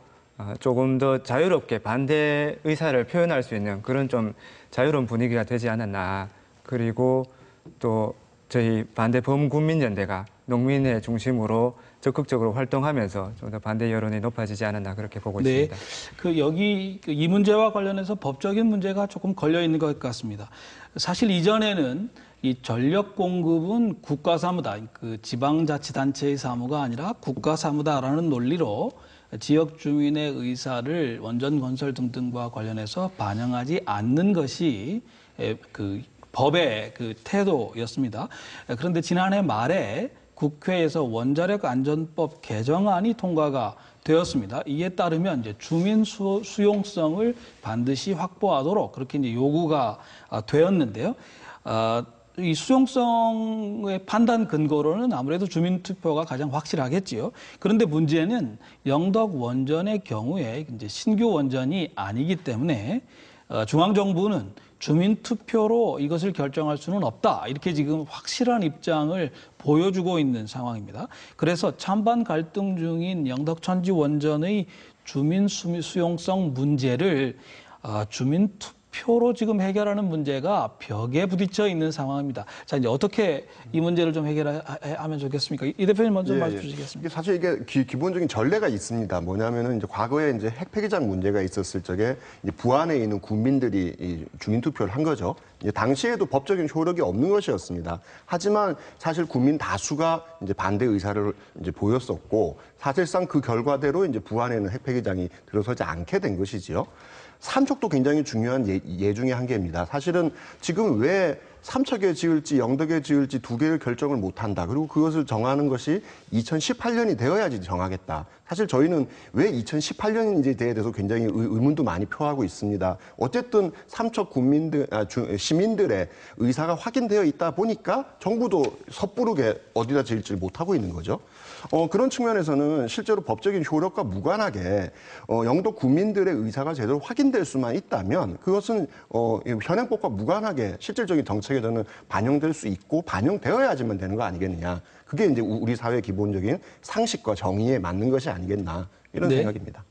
조금 더 자유롭게 반대 의사를 표현할 수 있는 그런 좀 자유로운 분위기가 되지 않았나. 그리고 또 저희 반대 범국민연대가 농민의 중심으로 적극적으로 활동하면서 좀 더 반대 여론이 높아지지 않았나 그렇게 보고 있습니다. 이 문제와 관련해서 법적인 문제가 조금 걸려 있는 것 같습니다. 사실 이전에는 이 전력 공급은 국가 사무다, 그 지방자치단체의 사무가 아니라 국가 사무다라는 논리로 지역 주민의 의사를 원전 건설 등등과 관련해서 반영하지 않는 것이 그 법의 그 태도였습니다. 그런데 지난해 말에 국회에서 원자력 안전법 개정안이 통과가 되었습니다. 이에 따르면 이제 주민 수용성을 반드시 확보하도록 그렇게 이제 요구가 되었는데요. 이 수용성의 판단 근거로는 아무래도 주민투표가 가장 확실하겠지요. 그런데 문제는 영덕 원전의 경우에 이제 신규 원전이 아니기 때문에 중앙정부는 주민투표로 이것을 결정할 수는 없다. 이렇게 지금 확실한 입장을 보여주고 있는 상황입니다. 그래서 찬반 갈등 중인 영덕 천지 원전의 주민 수용성 문제를 주민투표로 지금 해결하는 문제가 벽에 부딪혀 있는 상황입니다. 자, 이제 어떻게 이 문제를 좀 해결하면 좋겠습니까? 이 대표님 먼저 말씀 주시겠습니까? 사실 이게 기본적인 전례가 있습니다. 뭐냐면은 이제 과거에 이제 핵폐기장 문제가 있었을 적에 이제 부안에 있는 군민들이 이 주민투표를 한 거죠. 이제 당시에도 법적인 효력이 없는 것이었습니다. 하지만 사실 국민 다수가 이제 반대 의사를 이제 보였었고 사실상 그 결과대로 이제 부안에는 핵폐기장이 들어서지 않게 된 것이지요. 삼척도 굉장히 중요한 예 중에 한 개입니다. 사실은 지금 왜 삼척에 지을지 영덕에 지을지 두 개를 결정을 못한다. 그리고 그것을 정하는 것이 2018년이 되어야지 정하겠다. 사실 저희는 왜 2018년인지에 대해서 굉장히 의문도 많이 표하고 있습니다. 어쨌든 삼척 시민들의 의사가 확인되어 있다 보니까 정부도 섣부르게 어디다 지을지 못하고 있는 거죠. 그런 측면에서는 실제로 법적인 효력과 무관하게 영덕 국민들의 의사가 제대로 확인될 수만 있다면 그것은 현행법과 무관하게 실질적인 정책에 저는 반영될 수 있고 반영되어야지만 되는 거 아니겠느냐. 그게 이제 우리 사회의 기본적인 상식과 정의에 맞는 것이 아니겠나 이런 생각입니다.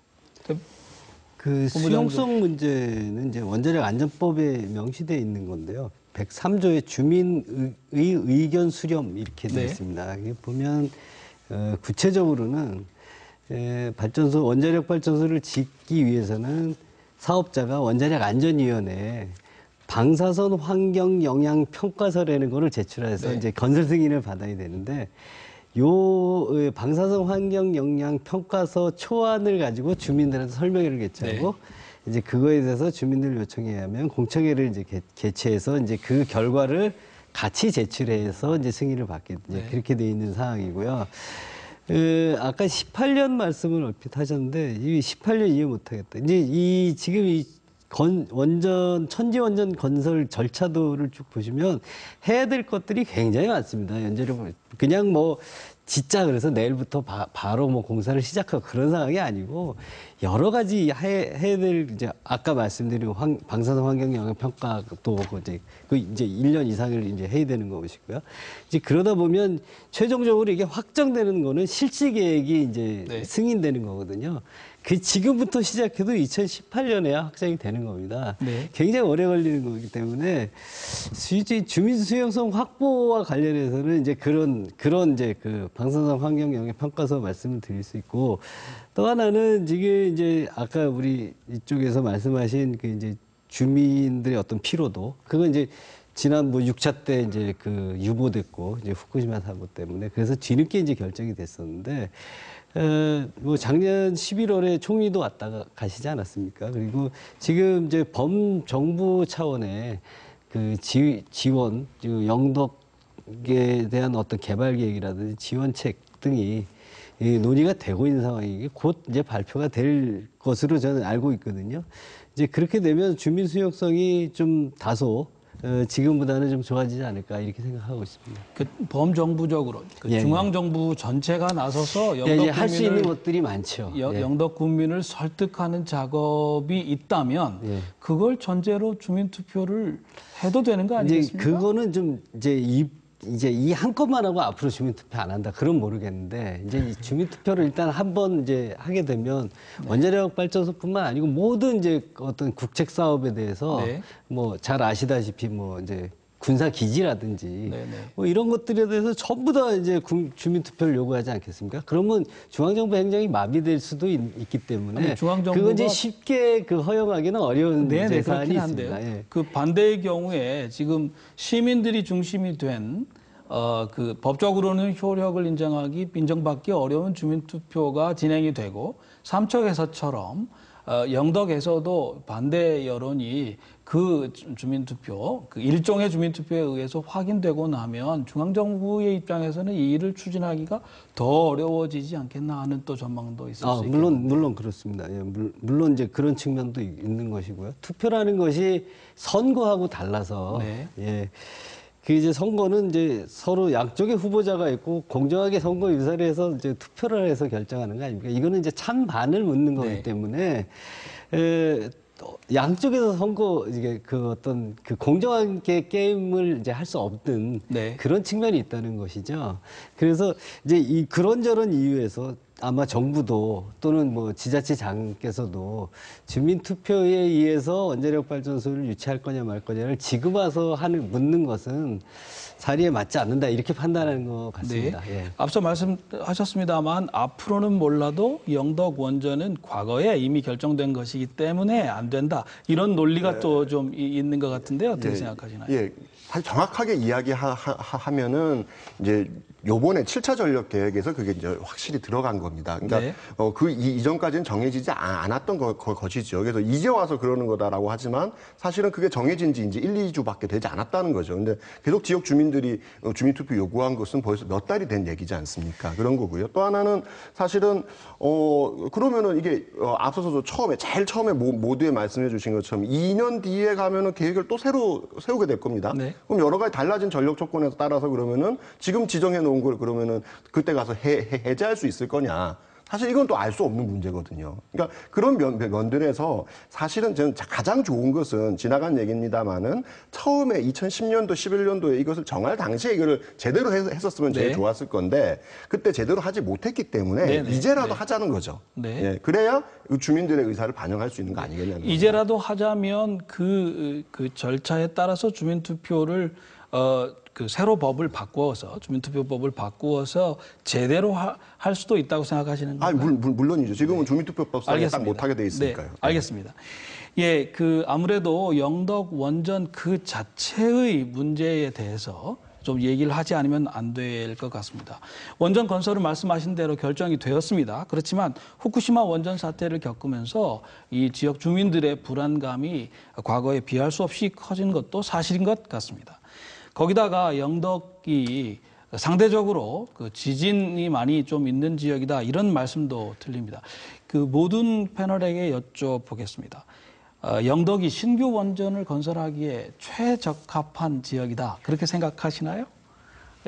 그 수용성 문제는 이제 원자력 안전법에 명시되어 있는 건데요. 103조의 주민의 의견 수렴 이렇게 되어 있습니다. 이게 보면 구체적으로는 원자력 발전소를 짓기 위해서는 사업자가 원자력 안전위원회에 방사선 환경 영향 평가서라는 거를 제출해서 이제 건설 승인을 받아야 되는데 요 방사선 환경 영향 평가서 초안을 가지고 주민들한테 설명회를 개최하고 이제 그거에 대해서 주민들 요청에 의하면 공청회를 이제 개최해서 이제 그 결과를 같이 제출해서 이제 승인을 받게 이제 그렇게 돼 있는 상황이고요. 아까 18년 말씀을 얼핏 하셨는데 이 18년 이해 못하겠다. 이제 지금 천지 원전 건설 절차도를 쭉 보시면 해야 될 것들이 굉장히 많습니다. 연재를 그냥 뭐 짓자 그래서 내일부터 바로 뭐 공사를 시작하고 그런 상황이 아니고 여러 가지 해야 될 이제 아까 말씀드린 방사선 환경 영향 평가도 이제 1년 이상을 이제 해야 되는 것이고요. 이제 그러다 보면 최종적으로 이게 확정되는 거는 실시 계획이 이제 승인되는 거거든요. 그 지금부터 시작해도 2018년에야 확정이 되는 겁니다. 굉장히 오래 걸리는 거기 때문에 주민 수용성 확보와 관련해서는 이제 그런 이제 그 방사선 환경 영향 평가서 말씀을 드릴 수 있고 또 하나는 지금 이제 아까 우리 이쪽에서 말씀하신 그 이제 주민들의 어떤 피로도 그건 이제 지난 뭐 6차 때 이제 그 유보됐고 이제 후쿠시마 사고 때문에 그래서 뒤늦게 이제 결정이 됐었는데 뭐 작년 11월에 총리도 왔다가 가시지 않았습니까? 그리고 지금 이제 범정부 차원의 그 지원, 영덕에 대한 어떤 개발 계획이라든지 지원책 등이 논의가 되고 있는 상황이기 곧 이제 발표가 될 것으로 저는 알고 있거든요. 이제 그렇게 되면 주민 수용성이 좀 다소 지금보다는 좀 좋아지지 않을까 이렇게 생각하고 있습니다. 그 범정부적으로 그 예, 중앙정부 전체가 나서서 예, 영덕 할 수 있는 국민을 것들이 많죠. 예. 영덕 국민을 설득하는 작업이 있다면 예. 그걸 전제로 주민투표를 해도 되는 거 이제 아니겠습니까? 그거는 좀 이제 이 한 건만 하고 앞으로 주민투표 안 한다. 그럼 모르겠는데 이제 이 주민투표를 일단 한번 이제 하게 되면 원자력 발전소뿐만 아니고 모든 이제 어떤 국책 사업에 대해서 네. 뭐 잘 아시다시피 뭐 이제 군사 기지라든지 네네. 뭐 이런 것들에 대해서 전부 다 이제 주민투표를 요구하지 않겠습니까? 그러면 중앙정부 행정이 마비될 수도 있기 때문에 아니, 중앙정부가- 그건 이제 쉽게 그 허용하기는 어려운 네네, 이제 사안이 그렇긴 있습니다. 한데요. 예. 그 반대의 경우에 지금 시민들이 중심이 된 그 법적으로는 효력을 인정받기 어려운 주민투표가 진행이 되고 삼척에서처럼 영덕에서도 반대 여론이 그 주민투표, 그 일종의 주민투표에 의해서 확인되고 나면 중앙정부의 입장에서는 이 일을 추진하기가 더 어려워지지 않겠나 하는 또 전망도 있을 수 있겠네요. 물론 그렇습니다. 예, 물론 이제 그런 측면도 있는 것이고요. 투표라는 것이 선거하고 달라서 네. 예. 그 이제 선거는 이제 서로 양쪽의 후보자가 있고 공정하게 선거 유세를 해서 이제 투표를 해서 결정하는 거 아닙니까? 이거는 이제 찬반을 묻는 거기 네. 때문에 또 양쪽에서 선거 이게 그 어떤 그 공정하게 게임을 이제 할 수 없는 네. 그런 측면이 있다는 것이죠. 그래서 이제 이 그런저런 이유에서 아마 정부도 또는 뭐 지자체장께서도 주민투표에 의해서 원자력 발전소를 유치할 거냐 말 거냐를 지금 와서 묻는 것은 자리에 맞지 않는다 이렇게 판단하는 것 같습니다. 네. 예. 앞서 말씀하셨습니다만 앞으로는 몰라도 영덕 원전은 과거에 이미 결정된 것이기 때문에 안 된다. 이런 논리가 또 좀 있는 것 같은데요. 어떻게 생각하시나요? 예, 사실 정확하게 이야기하면은 이제 요번에 7차 전력 계획에서 그게 이제 확실히 들어간 겁니다. 그러니까 네. 그 이전까지는 정해지지 않았던 것이죠. 그래서 이제 와서 그러는 거다라고 하지만 사실은 그게 정해진 지 이제 1, 2주밖에 되지 않았다는 거죠. 근데 계속 지역 주민들이 주민투표 요구한 것은 벌써 몇 달이 된 얘기지 않습니까? 그런 거고요. 또 하나는 사실은 그러면은 이게 앞서서도 제일 처음에 모두에 말씀해 주신 것처럼 2년 뒤에 가면은 계획을 또 새로 세우게 될 겁니다. 네. 그럼 여러 가지 달라진 전력 조건에 따라서 그러면은 지금 지정해 놓은 걸 그러면은 그때 가서 해제할 수 있을 거냐. 사실 이건 또 알 수 없는 문제거든요. 그러니까 그런 면들에서 사실은 저는 가장 좋은 것은 지나간 얘기입니다만은 처음에 2010년도, 11년도에 이것을 정할 당시에 이거를 제대로 했었으면 제일 네. 좋았을 건데 그때 제대로 하지 못했기 때문에 네네. 이제라도 네. 하자는 거죠. 네. 예, 그래야 주민들의 의사를 반영할 수 있는 거 아니겠냐는 거죠. 이제라도 하자면 그 절차에 따라서 주민투표를 그 새로 법을 바꾸어서 주민투표법을 바꾸어서 제대로 할 수도 있다고 생각하시는 아, 건가요? 물론이죠. 지금은 주민투표법상에 딱 못하게 돼 있으니까요. 네, 알겠습니다. 예, 그 아무래도 영덕 원전 그 자체의 문제에 대해서 좀 얘기를 하지 않으면 안 될 것 같습니다. 원전 건설은 말씀하신 대로 결정이 되었습니다. 그렇지만 후쿠시마 원전 사태를 겪으면서 이 지역 주민들의 불안감이 과거에 비할 수 없이 커진 것도 사실인 것 같습니다. 거기다가 영덕이 상대적으로 그 지진이 많이 좀 있는 지역이다 이런 말씀도 들립니다. 그 모든 패널에게 여쭤보겠습니다. 영덕이 신규 원전을 건설하기에 최적합한 지역이다 그렇게 생각하시나요?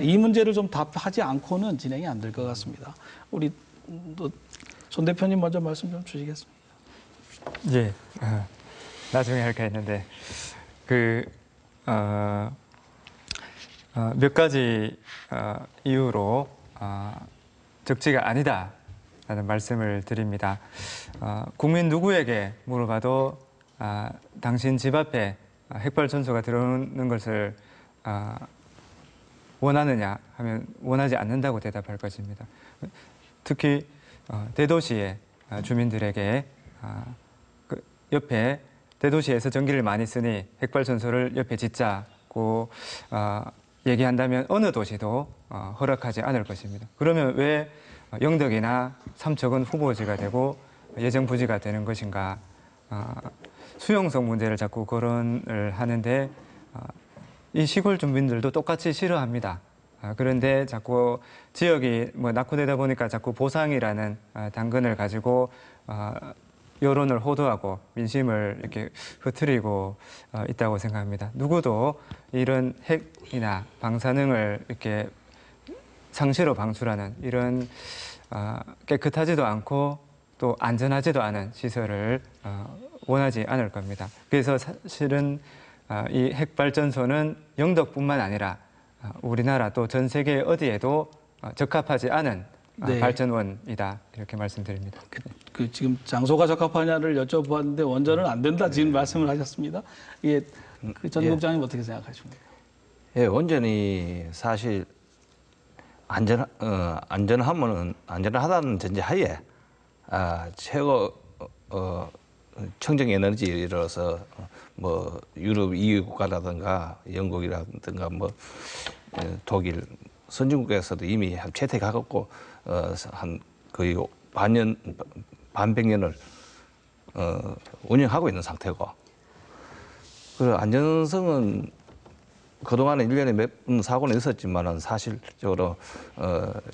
이 문제를 좀 답하지 않고는 진행이 안 될 것 같습니다. 우리 손 대표님 먼저 말씀 좀 주시겠습니다. 예, 나중에 할까 했는데 몇 가지 이유로 적지가 아니다라는 말씀을 드립니다. 국민 누구에게 물어봐도 당신 집 앞에 핵발전소가 들어오는 것을 원하느냐 하면 원하지 않는다고 대답할 것입니다. 특히 대도시의 주민들에게 그 옆에 대도시에서 전기를 많이 쓰니 핵발전소를 옆에 짓자고 얘기한다면 어느 도시도 허락하지 않을 것입니다. 그러면 왜 영덕이나 삼척은 후보지가 되고 예정부지가 되는 것인가? 수용성 문제를 자꾸 거론을 하는데 이 시골 주민들도 똑같이 싫어합니다. 그런데 자꾸 지역이 낙후되다 보니까 자꾸 보상이라는 당근을 가지고 여론을 호도하고 민심을 이렇게 흐트리고 있다고 생각합니다. 누구도 이런 핵이나 방사능을 이렇게 상시로 방출하는 이런 깨끗하지도 않고 또 안전하지도 않은 시설을 원하지 않을 겁니다. 그래서 사실은 이 핵발전소는 영덕뿐만 아니라 우리나라 또 전 세계 어디에도 적합하지 않은 네. 발전원이다 이렇게 말씀드립니다. 그 지금 장소가 적합하냐를 여쭤보았는데 원전은 안 된다 지금 말씀을 하셨습니다. 이게 전 국장님 어떻게 생각하십니까? 예, 원전이 사실 안전하다는 전제하에 최고 청정 에너지로서 뭐 유럽 EU 국가라든가 영국이라든가 뭐 독일 선진국에서도 이미 채택하고 한 거의 반백년을 운영하고 있는 상태고, 그 안전성은 그동안에 1년에 몇 번 사고는 있었지만은 사실적으로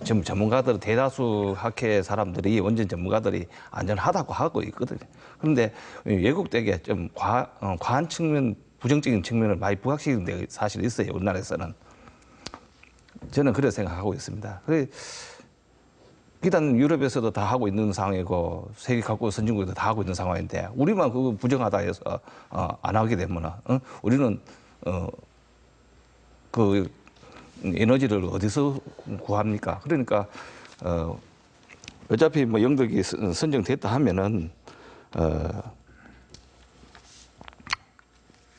지금 전문가들 대다수 학회 사람들이 원전 전문가들이 안전하다고 하고 있거든요. 그런데 왜곡되게 좀 과한 측면, 부정적인 측면을 많이 부각시키는 데 사실 있어요. 우리나라에서는. 저는 그렇게 생각하고 있습니다. 일단 유럽에서도 다 하고 있는 상황이고 세계 각국 선진국에도 다 하고 있는 상황인데 우리만 그거 부정하다 해서 안 하게 되면 우리는 그 에너지를 어디서 구합니까? 그러니까 어차피 뭐 영덕이 선정됐다 하면은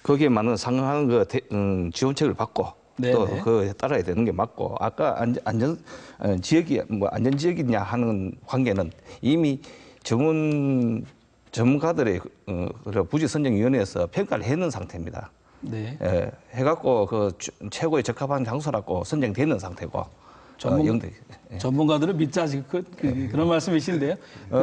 거기에 맞는 상응하는 그 지원책을 받고 또 그에 따라야 되는 게 맞고, 아까 안전 지역이 뭐 안전 지역이냐 하는 관계는 이미 전문가들의 부지선정위원회에서 평가를 했는 상태입니다. 네. 해갖고 그 최고의 적합한 장소라고 선정되는 상태고. 전문가들은 믿자 지금 그런 말씀이신데요.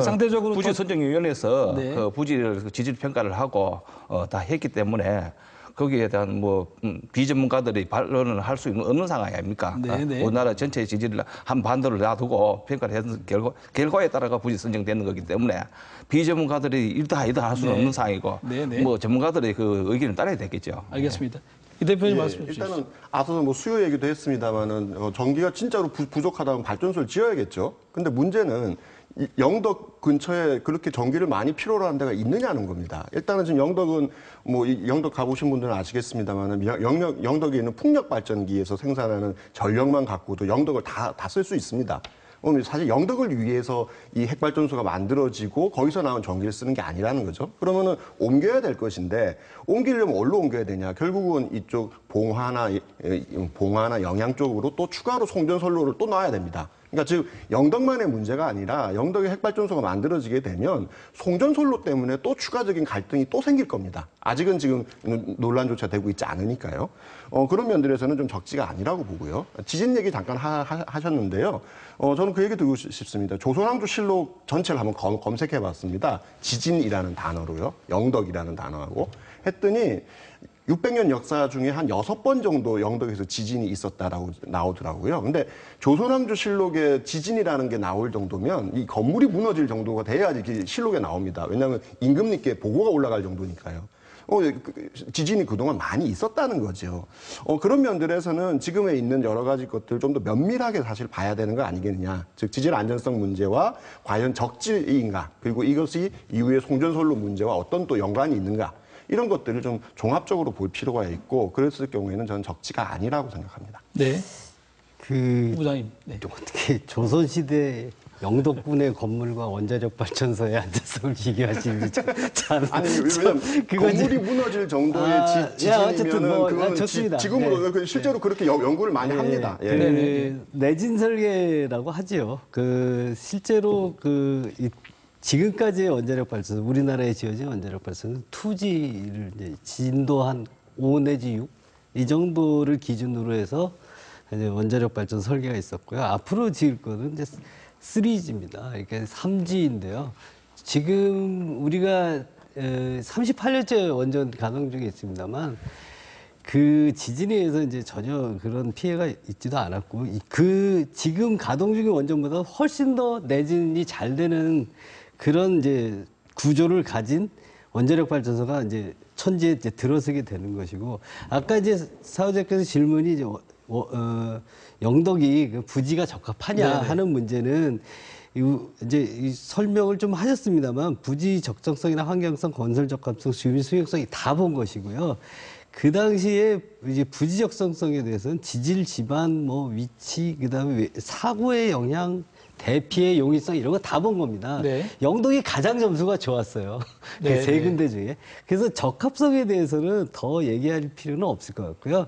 상대적으로 부지선정위원회에서 네. 그 부지를 지질 평가를 하고 다 했기 때문에 거기에 대한 뭐 비전문가들이 반론을 할 수 없는 상황이 아닙니까? 네. 우리나라 전체 지질을 한 반도를 놔두고 평가를 해서 결과에 따라가 부지 선정되는 거기 때문에 비전문가들이 이다 할 수는 없는 상황이고 뭐 전문가들의 그 의견을 따라야 되겠죠. 알겠습니다. 이 대표님 말씀 주시죠. 일단은 앞서서 뭐 수요 얘기도 했습니다만은 전기가 진짜로 부족하다면 발전소를 지어야겠죠. 근데 문제는 이 영덕 근처에 그렇게 전기를 많이 필요로 하는 데가 있느냐는 겁니다. 일단은 지금 영덕은 뭐 영덕 가보신 분들은 아시겠습니다만은 영덕에 있는 풍력 발전기에서 생산하는 전력만 갖고도 영덕을 다 쓸 수 있습니다. 사실 영덕을 위해서 이 핵발전소가 만들어지고 거기서 나온 전기를 쓰는 게 아니라는 거죠. 그러면은 옮겨야 될 것인데 옮기려면 어디로 옮겨야 되냐? 결국은 이쪽 봉화나 영양 쪽으로 또 추가로 송전선로를 또 놔야 됩니다. 그러니까 즉 영덕만의 문제가 아니라 영덕의 핵발전소가 만들어지게 되면 송전선로 때문에 또 추가적인 갈등이 또 생길 겁니다. 아직은 지금 논란조차 되고 있지 않으니까요. 그런 면들에서는 좀 적지가 아니라고 보고요. 지진 얘기 잠깐 하셨는데요. 저는 그 얘기 듣고 싶습니다. 조선왕조실록 전체를 한번 검색해봤습니다. 지진이라는 단어로요. 영덕이라는 단어하고 했더니 600년 역사 중에 한 6번 정도 영덕에서 지진이 있었다라고 나오더라고요. 근데 조선왕조실록에 지진이라는 게 나올 정도면 이 건물이 무너질 정도가 돼야지 실록에 나옵니다. 왜냐하면 임금님께 보고가 올라갈 정도니까요. 지진이 그동안 많이 있었다는 거죠. 그런 면들에서는 지금에 있는 여러 가지 것들 좀 더 면밀하게 사실 봐야 되는 거 아니겠느냐. 즉 지질 안전성 문제와 과연 적질인가, 그리고 이것이 이후에 송전선로 문제와 어떤 또 연관이 있는가, 이런 것들을 좀 종합적으로 볼 필요가 있고, 그랬을 경우에는 저는 적지가 아니라고 생각합니다. 네. 부장님. 네. 어떻게 조선시대 영덕군의 건물과 원자력 발전소의 안전성을 비교하시는지 참. 아니, 왜냐면 건물이 무너질 정도의 지진이면은 그건 좋습니다. 지금으로 실제로 그렇게 연구를 많이 합니다. 내진 설계라고 하지요. 실제로 지금까지의 원자력 발전소, 우리나라에 지어진 원자력 발전소는 투지를 이제 진도 한 5 내지 6 이 정도를 기준으로 해서 이제 원자력 발전 설계가 있었고요. 앞으로 지을 거는 이제 3G입니다. 이렇게 3G인데요. 지금 우리가 38년째 원전 가동 중에 있습니다만 그 지진에 의해서 이제 전혀 그런 피해가 있지도 않았고 지금 가동 중의 원전보다 훨씬 더 내진이 잘 되는 그런 이제 구조를 가진 원자력 발전소가 이제 천지에 이제 들어서게 되는 것이고, 아까 이제 사후자께서 질문이 이제 영덕이 그 부지가 적합하냐 네네. 하는 문제는 이제 이 설명을 좀 하셨습니다만, 부지 적정성이나 환경성, 건설 적합성, 주민 수용성이 다 본 것이고요. 그 당시에 이제 부지 적정성에 대해서는 지질, 지반, 뭐 위치, 그다음에 사고의 영향, 대피의 용이성 이런 거 다 본 겁니다. 네. 영덕이 가장 점수가 좋았어요. 네, 그 세 네. 군데 중에. 그래서 적합성에 대해서는 더 얘기할 필요는 없을 것 같고요.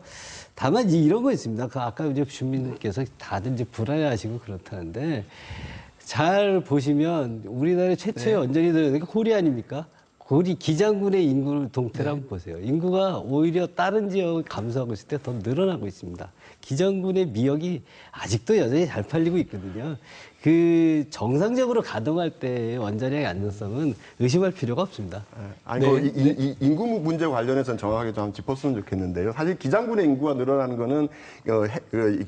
다만 이제 이런 거 있습니다. 그 아까 이제 주민들께서 다들 이제 불안해하시고 그렇다는데, 잘 보시면 우리나라의 최초의 원전이 들어가니까 고리 아닙니까? 고리 기장군의 인구 동태를 한번 보세요. 인구가 오히려 다른 지역을 감소하고 있을 때 더 늘어나고 있습니다. 기장군의 미역이 아직도 여전히 잘 팔리고 있거든요. 그 정상적으로 가동할 때 원자력의 안전성은 의심할 필요가 없습니다. 아니, 이 인구 문제 관련해서는 정확하게 좀 짚었으면 좋겠는데요. 사실 기장군의 인구가 늘어나는 거는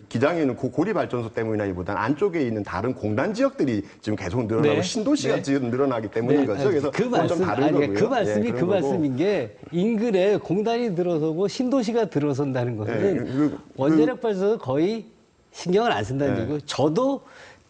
기장에 있는 고리 발전소 때문이라기보다는 안쪽에 있는 다른 공단 지역들이 지금 계속 늘어나고 네. 신도시가 네. 지금 늘어나기 때문인 거죠. 그래서 그 그건 말씀, 좀 다른 거고요. 그 말씀이 예, 그 그런 거고. 말씀인 게, 인근에 공단이 들어서고 신도시가 들어선다는 것은 원자력 발전소 거의 신경을 안 쓴다는 네. 얘기고, 저도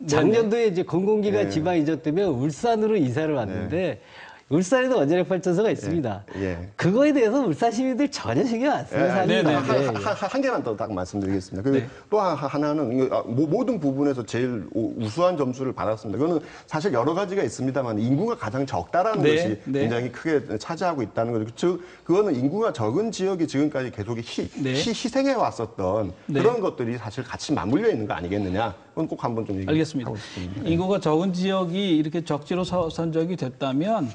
작년도에 이제 공공기관 지방 이전 때문에 울산으로 이사를 왔는데, 울산에도 원자력 발전소가 있습니다. 예. 그거에 대해서 울산 시민들 전혀 신경 안 써요. 사실. 네네. 한 개만 더 딱 말씀드리겠습니다. 네. 또 하나는 모든 부분에서 제일 우수한 점수를 받았습니다. 그거는 사실 여러 가지가 있습니다만 인구가 가장 적다라는 네. 것이 네. 굉장히 크게 차지하고 있다는 거죠. 즉 그거는 인구가 적은 지역이 지금까지 계속 네. 희생해 왔었던 네. 그런 것들이 사실 같이 맞물려 있는 거 아니겠느냐. 그건 꼭 한번 좀 알겠습니다. 얘기하고 싶습니다. 인구가 적은 지역이 이렇게 적지로 선정이 됐다면,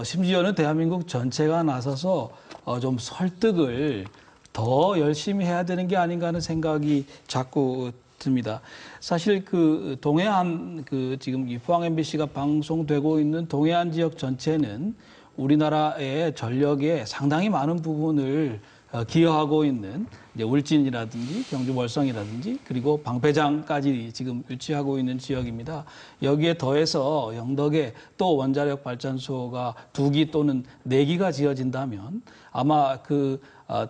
심지어는 대한민국 전체가 나서서 좀 설득을 더 열심히 해야 되는 게 아닌가 하는 생각이 자꾸 듭니다. 사실 동해안 지금 이 포항 MBC가 방송되고 있는 동해안 지역 전체는 우리나라의 전력의 상당히 많은 부분을 기여하고 있는 이제 울진이라든지 경주 월성이라든지 그리고 방패장까지 지금 위치하고 있는 지역입니다. 여기에 더해서 영덕에 또 원자력 발전소가 2기 또는 4기가 지어진다면 아마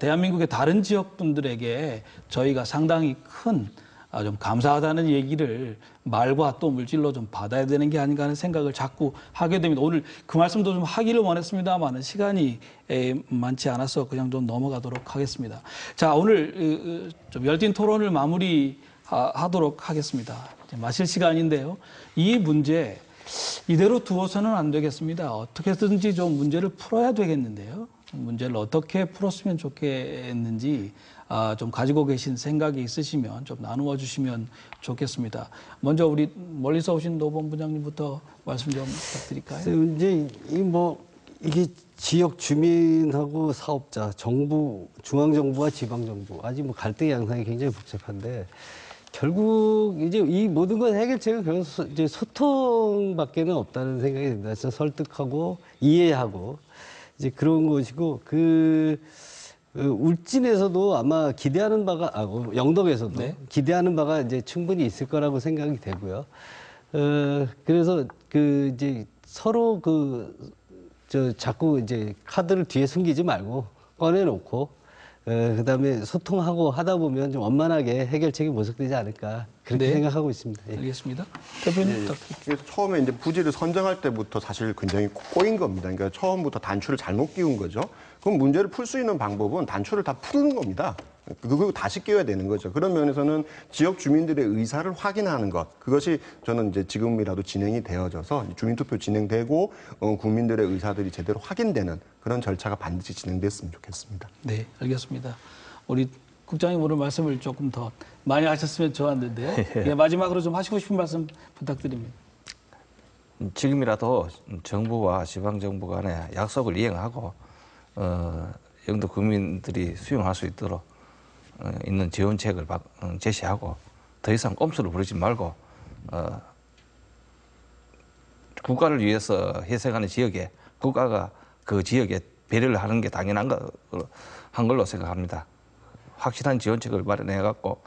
대한민국의 다른 지역 분들에게 저희가 상당히 큰 좀 감사하다는 얘기를 말과 또 물질로 좀 받아야 되는 게 아닌가 하는 생각을 자꾸 하게 됩니다. 오늘 그 말씀도 좀 하기를 원했습니다만 시간이 많지 않아서 그냥 좀 넘어가도록 하겠습니다. 자, 오늘 좀 열띤 토론을 마무리하도록 하겠습니다. 이제 마칠 시간인데요. 이 문제 이대로 두어서는 안 되겠습니다. 어떻게든지 좀 문제를 풀어야 되겠는데요. 문제를 어떻게 풀었으면 좋겠는지 좀 가지고 계신 생각이 있으시면 좀 나누어 주시면 좋겠습니다. 먼저 우리 멀리서 오신 노 본부장님부터 말씀 좀 부탁드릴까요? 이제 이게 지역 주민하고 사업자, 정부, 중앙정부와 지방정부, 아직 갈등 양상이 굉장히 복잡한데, 결국 이제 이 모든 것 해결책은 결국 이제 소통밖에는 없다는 생각이 듭니다. 그래서 설득하고 이해하고 이제 그런 것이고, 울진에서도 아마 기대하는 바가, 영덕에서도 네. 기대하는 바가 이제 충분히 있을 거라고 생각이 되고요. 그래서 이제 서로 자꾸 이제 카드를 뒤에 숨기지 말고 꺼내놓고, 그다음에 소통하고 하다 보면 좀 원만하게 해결책이 모색되지 않을까 그렇게 네. 생각하고 있습니다. 예. 알겠습니다. 대표님 부탁드립니다. 그래서 처음에 이제 부지를 선정할 때부터 사실 굉장히 꼬인 겁니다. 그러니까 처음부터 단추를 잘못 끼운 거죠. 그럼 문제를 풀 수 있는 방법은 단추를 다 푸는 겁니다. 그리고 다시 끼워야 되는 거죠. 그런 면에서는 지역 주민들의 의사를 확인하는 것, 그것이 저는 이제 지금이라도 진행이 되어져서 주민투표 진행되고 국민들의 의사들이 제대로 확인되는 그런 절차가 반드시 진행됐으면 좋겠습니다. 네, 알겠습니다. 우리 국장님 오늘 말씀을 조금 더 많이 하셨으면 좋았는데요. 예, 마지막으로 좀 하시고 싶은 말씀 부탁드립니다. 지금이라도 정부와 지방정부 간에 약속을 이행하고 영도 국민들이 수용할 수 있도록 있는 지원책을 제시하고 더 이상 꼼수를 부리지 말고 국가를 위해서 희생하는 지역에 국가가 그 지역에 배려를 하는 게 당연한 한 걸로 생각합니다. 확실한 지원책을 마련해 갖고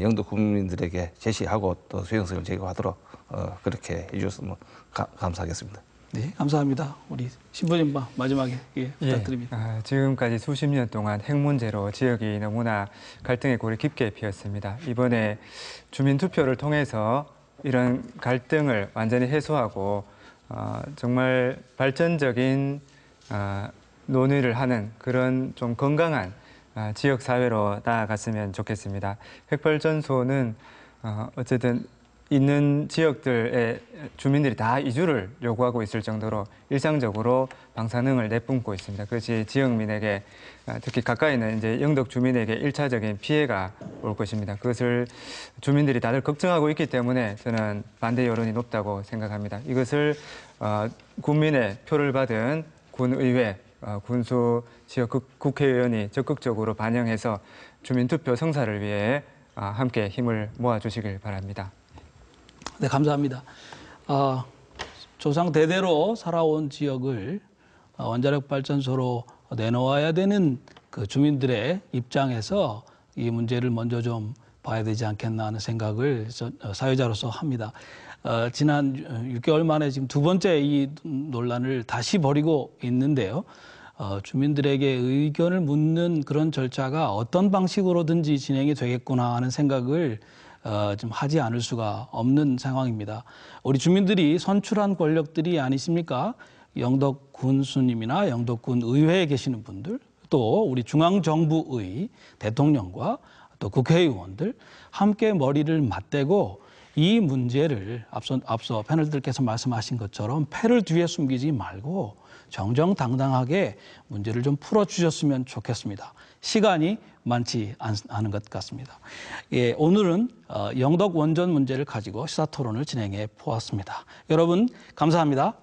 영도 국민들에게 제시하고 또 수용성을 제공하도록 그렇게 해주셨으면 감사하겠습니다. 네, 감사합니다. 우리 신부님 마지막에 부탁드립니다. 지금까지 수십 년 동안 핵 문제로 지역이 너무나 갈등의 골이 깊게 피었습니다. 이번에 주민투표를 통해서 이런 갈등을 완전히 해소하고 정말 발전적인 논의를 하는 그런 좀 건강한 지역 사회로 나아갔으면 좋겠습니다. 핵발전소는 어쨌든 있는 지역들의 주민들이 다 이주를 요구하고 있을 정도로 일상적으로 방사능을 내뿜고 있습니다. 그것이 지역민에게 특히 가까이 있는 이제 영덕 주민에게 1차적인 피해가 올 것입니다. 그것을 주민들이 다들 걱정하고 있기 때문에 저는 반대 여론이 높다고 생각합니다. 이것을 국민의 표를 받은 군의회, 군수 지역 국회의원이 적극적으로 반영해서 주민투표 성사를 위해 함께 힘을 모아주시길 바랍니다. 네, 감사합니다. 조상 대대로 살아온 지역을 원자력 발전소로 내놓아야 되는 그 주민들의 입장에서 이 문제를 먼저 좀 봐야 되지 않겠나 하는 생각을 사회자로서 합니다. 지난 6개월 만에 지금 두 번째 이 논란을 다시 벌이고 있는데요. 주민들에게 의견을 묻는 그런 절차가 어떤 방식으로든지 진행이 되겠구나 하는 생각을 좀 하지 않을 수가 없는 상황입니다. 우리 주민들이 선출한 권력들이 아니십니까? 영덕 군수님이나 영덕군 의회에 계시는 분들, 또 우리 중앙정부의 대통령과 또 국회의원들 함께 머리를 맞대고 이 문제를 앞서 패널들께서 말씀하신 것처럼 패를 뒤에 숨기지 말고 정정당당하게 문제를 좀 풀어주셨으면 좋겠습니다. 시간이 많지 않은 것 같습니다. 예, 오늘은 영덕 원전 문제를 가지고 시사토론을 진행해 보았습니다. 여러분 감사합니다.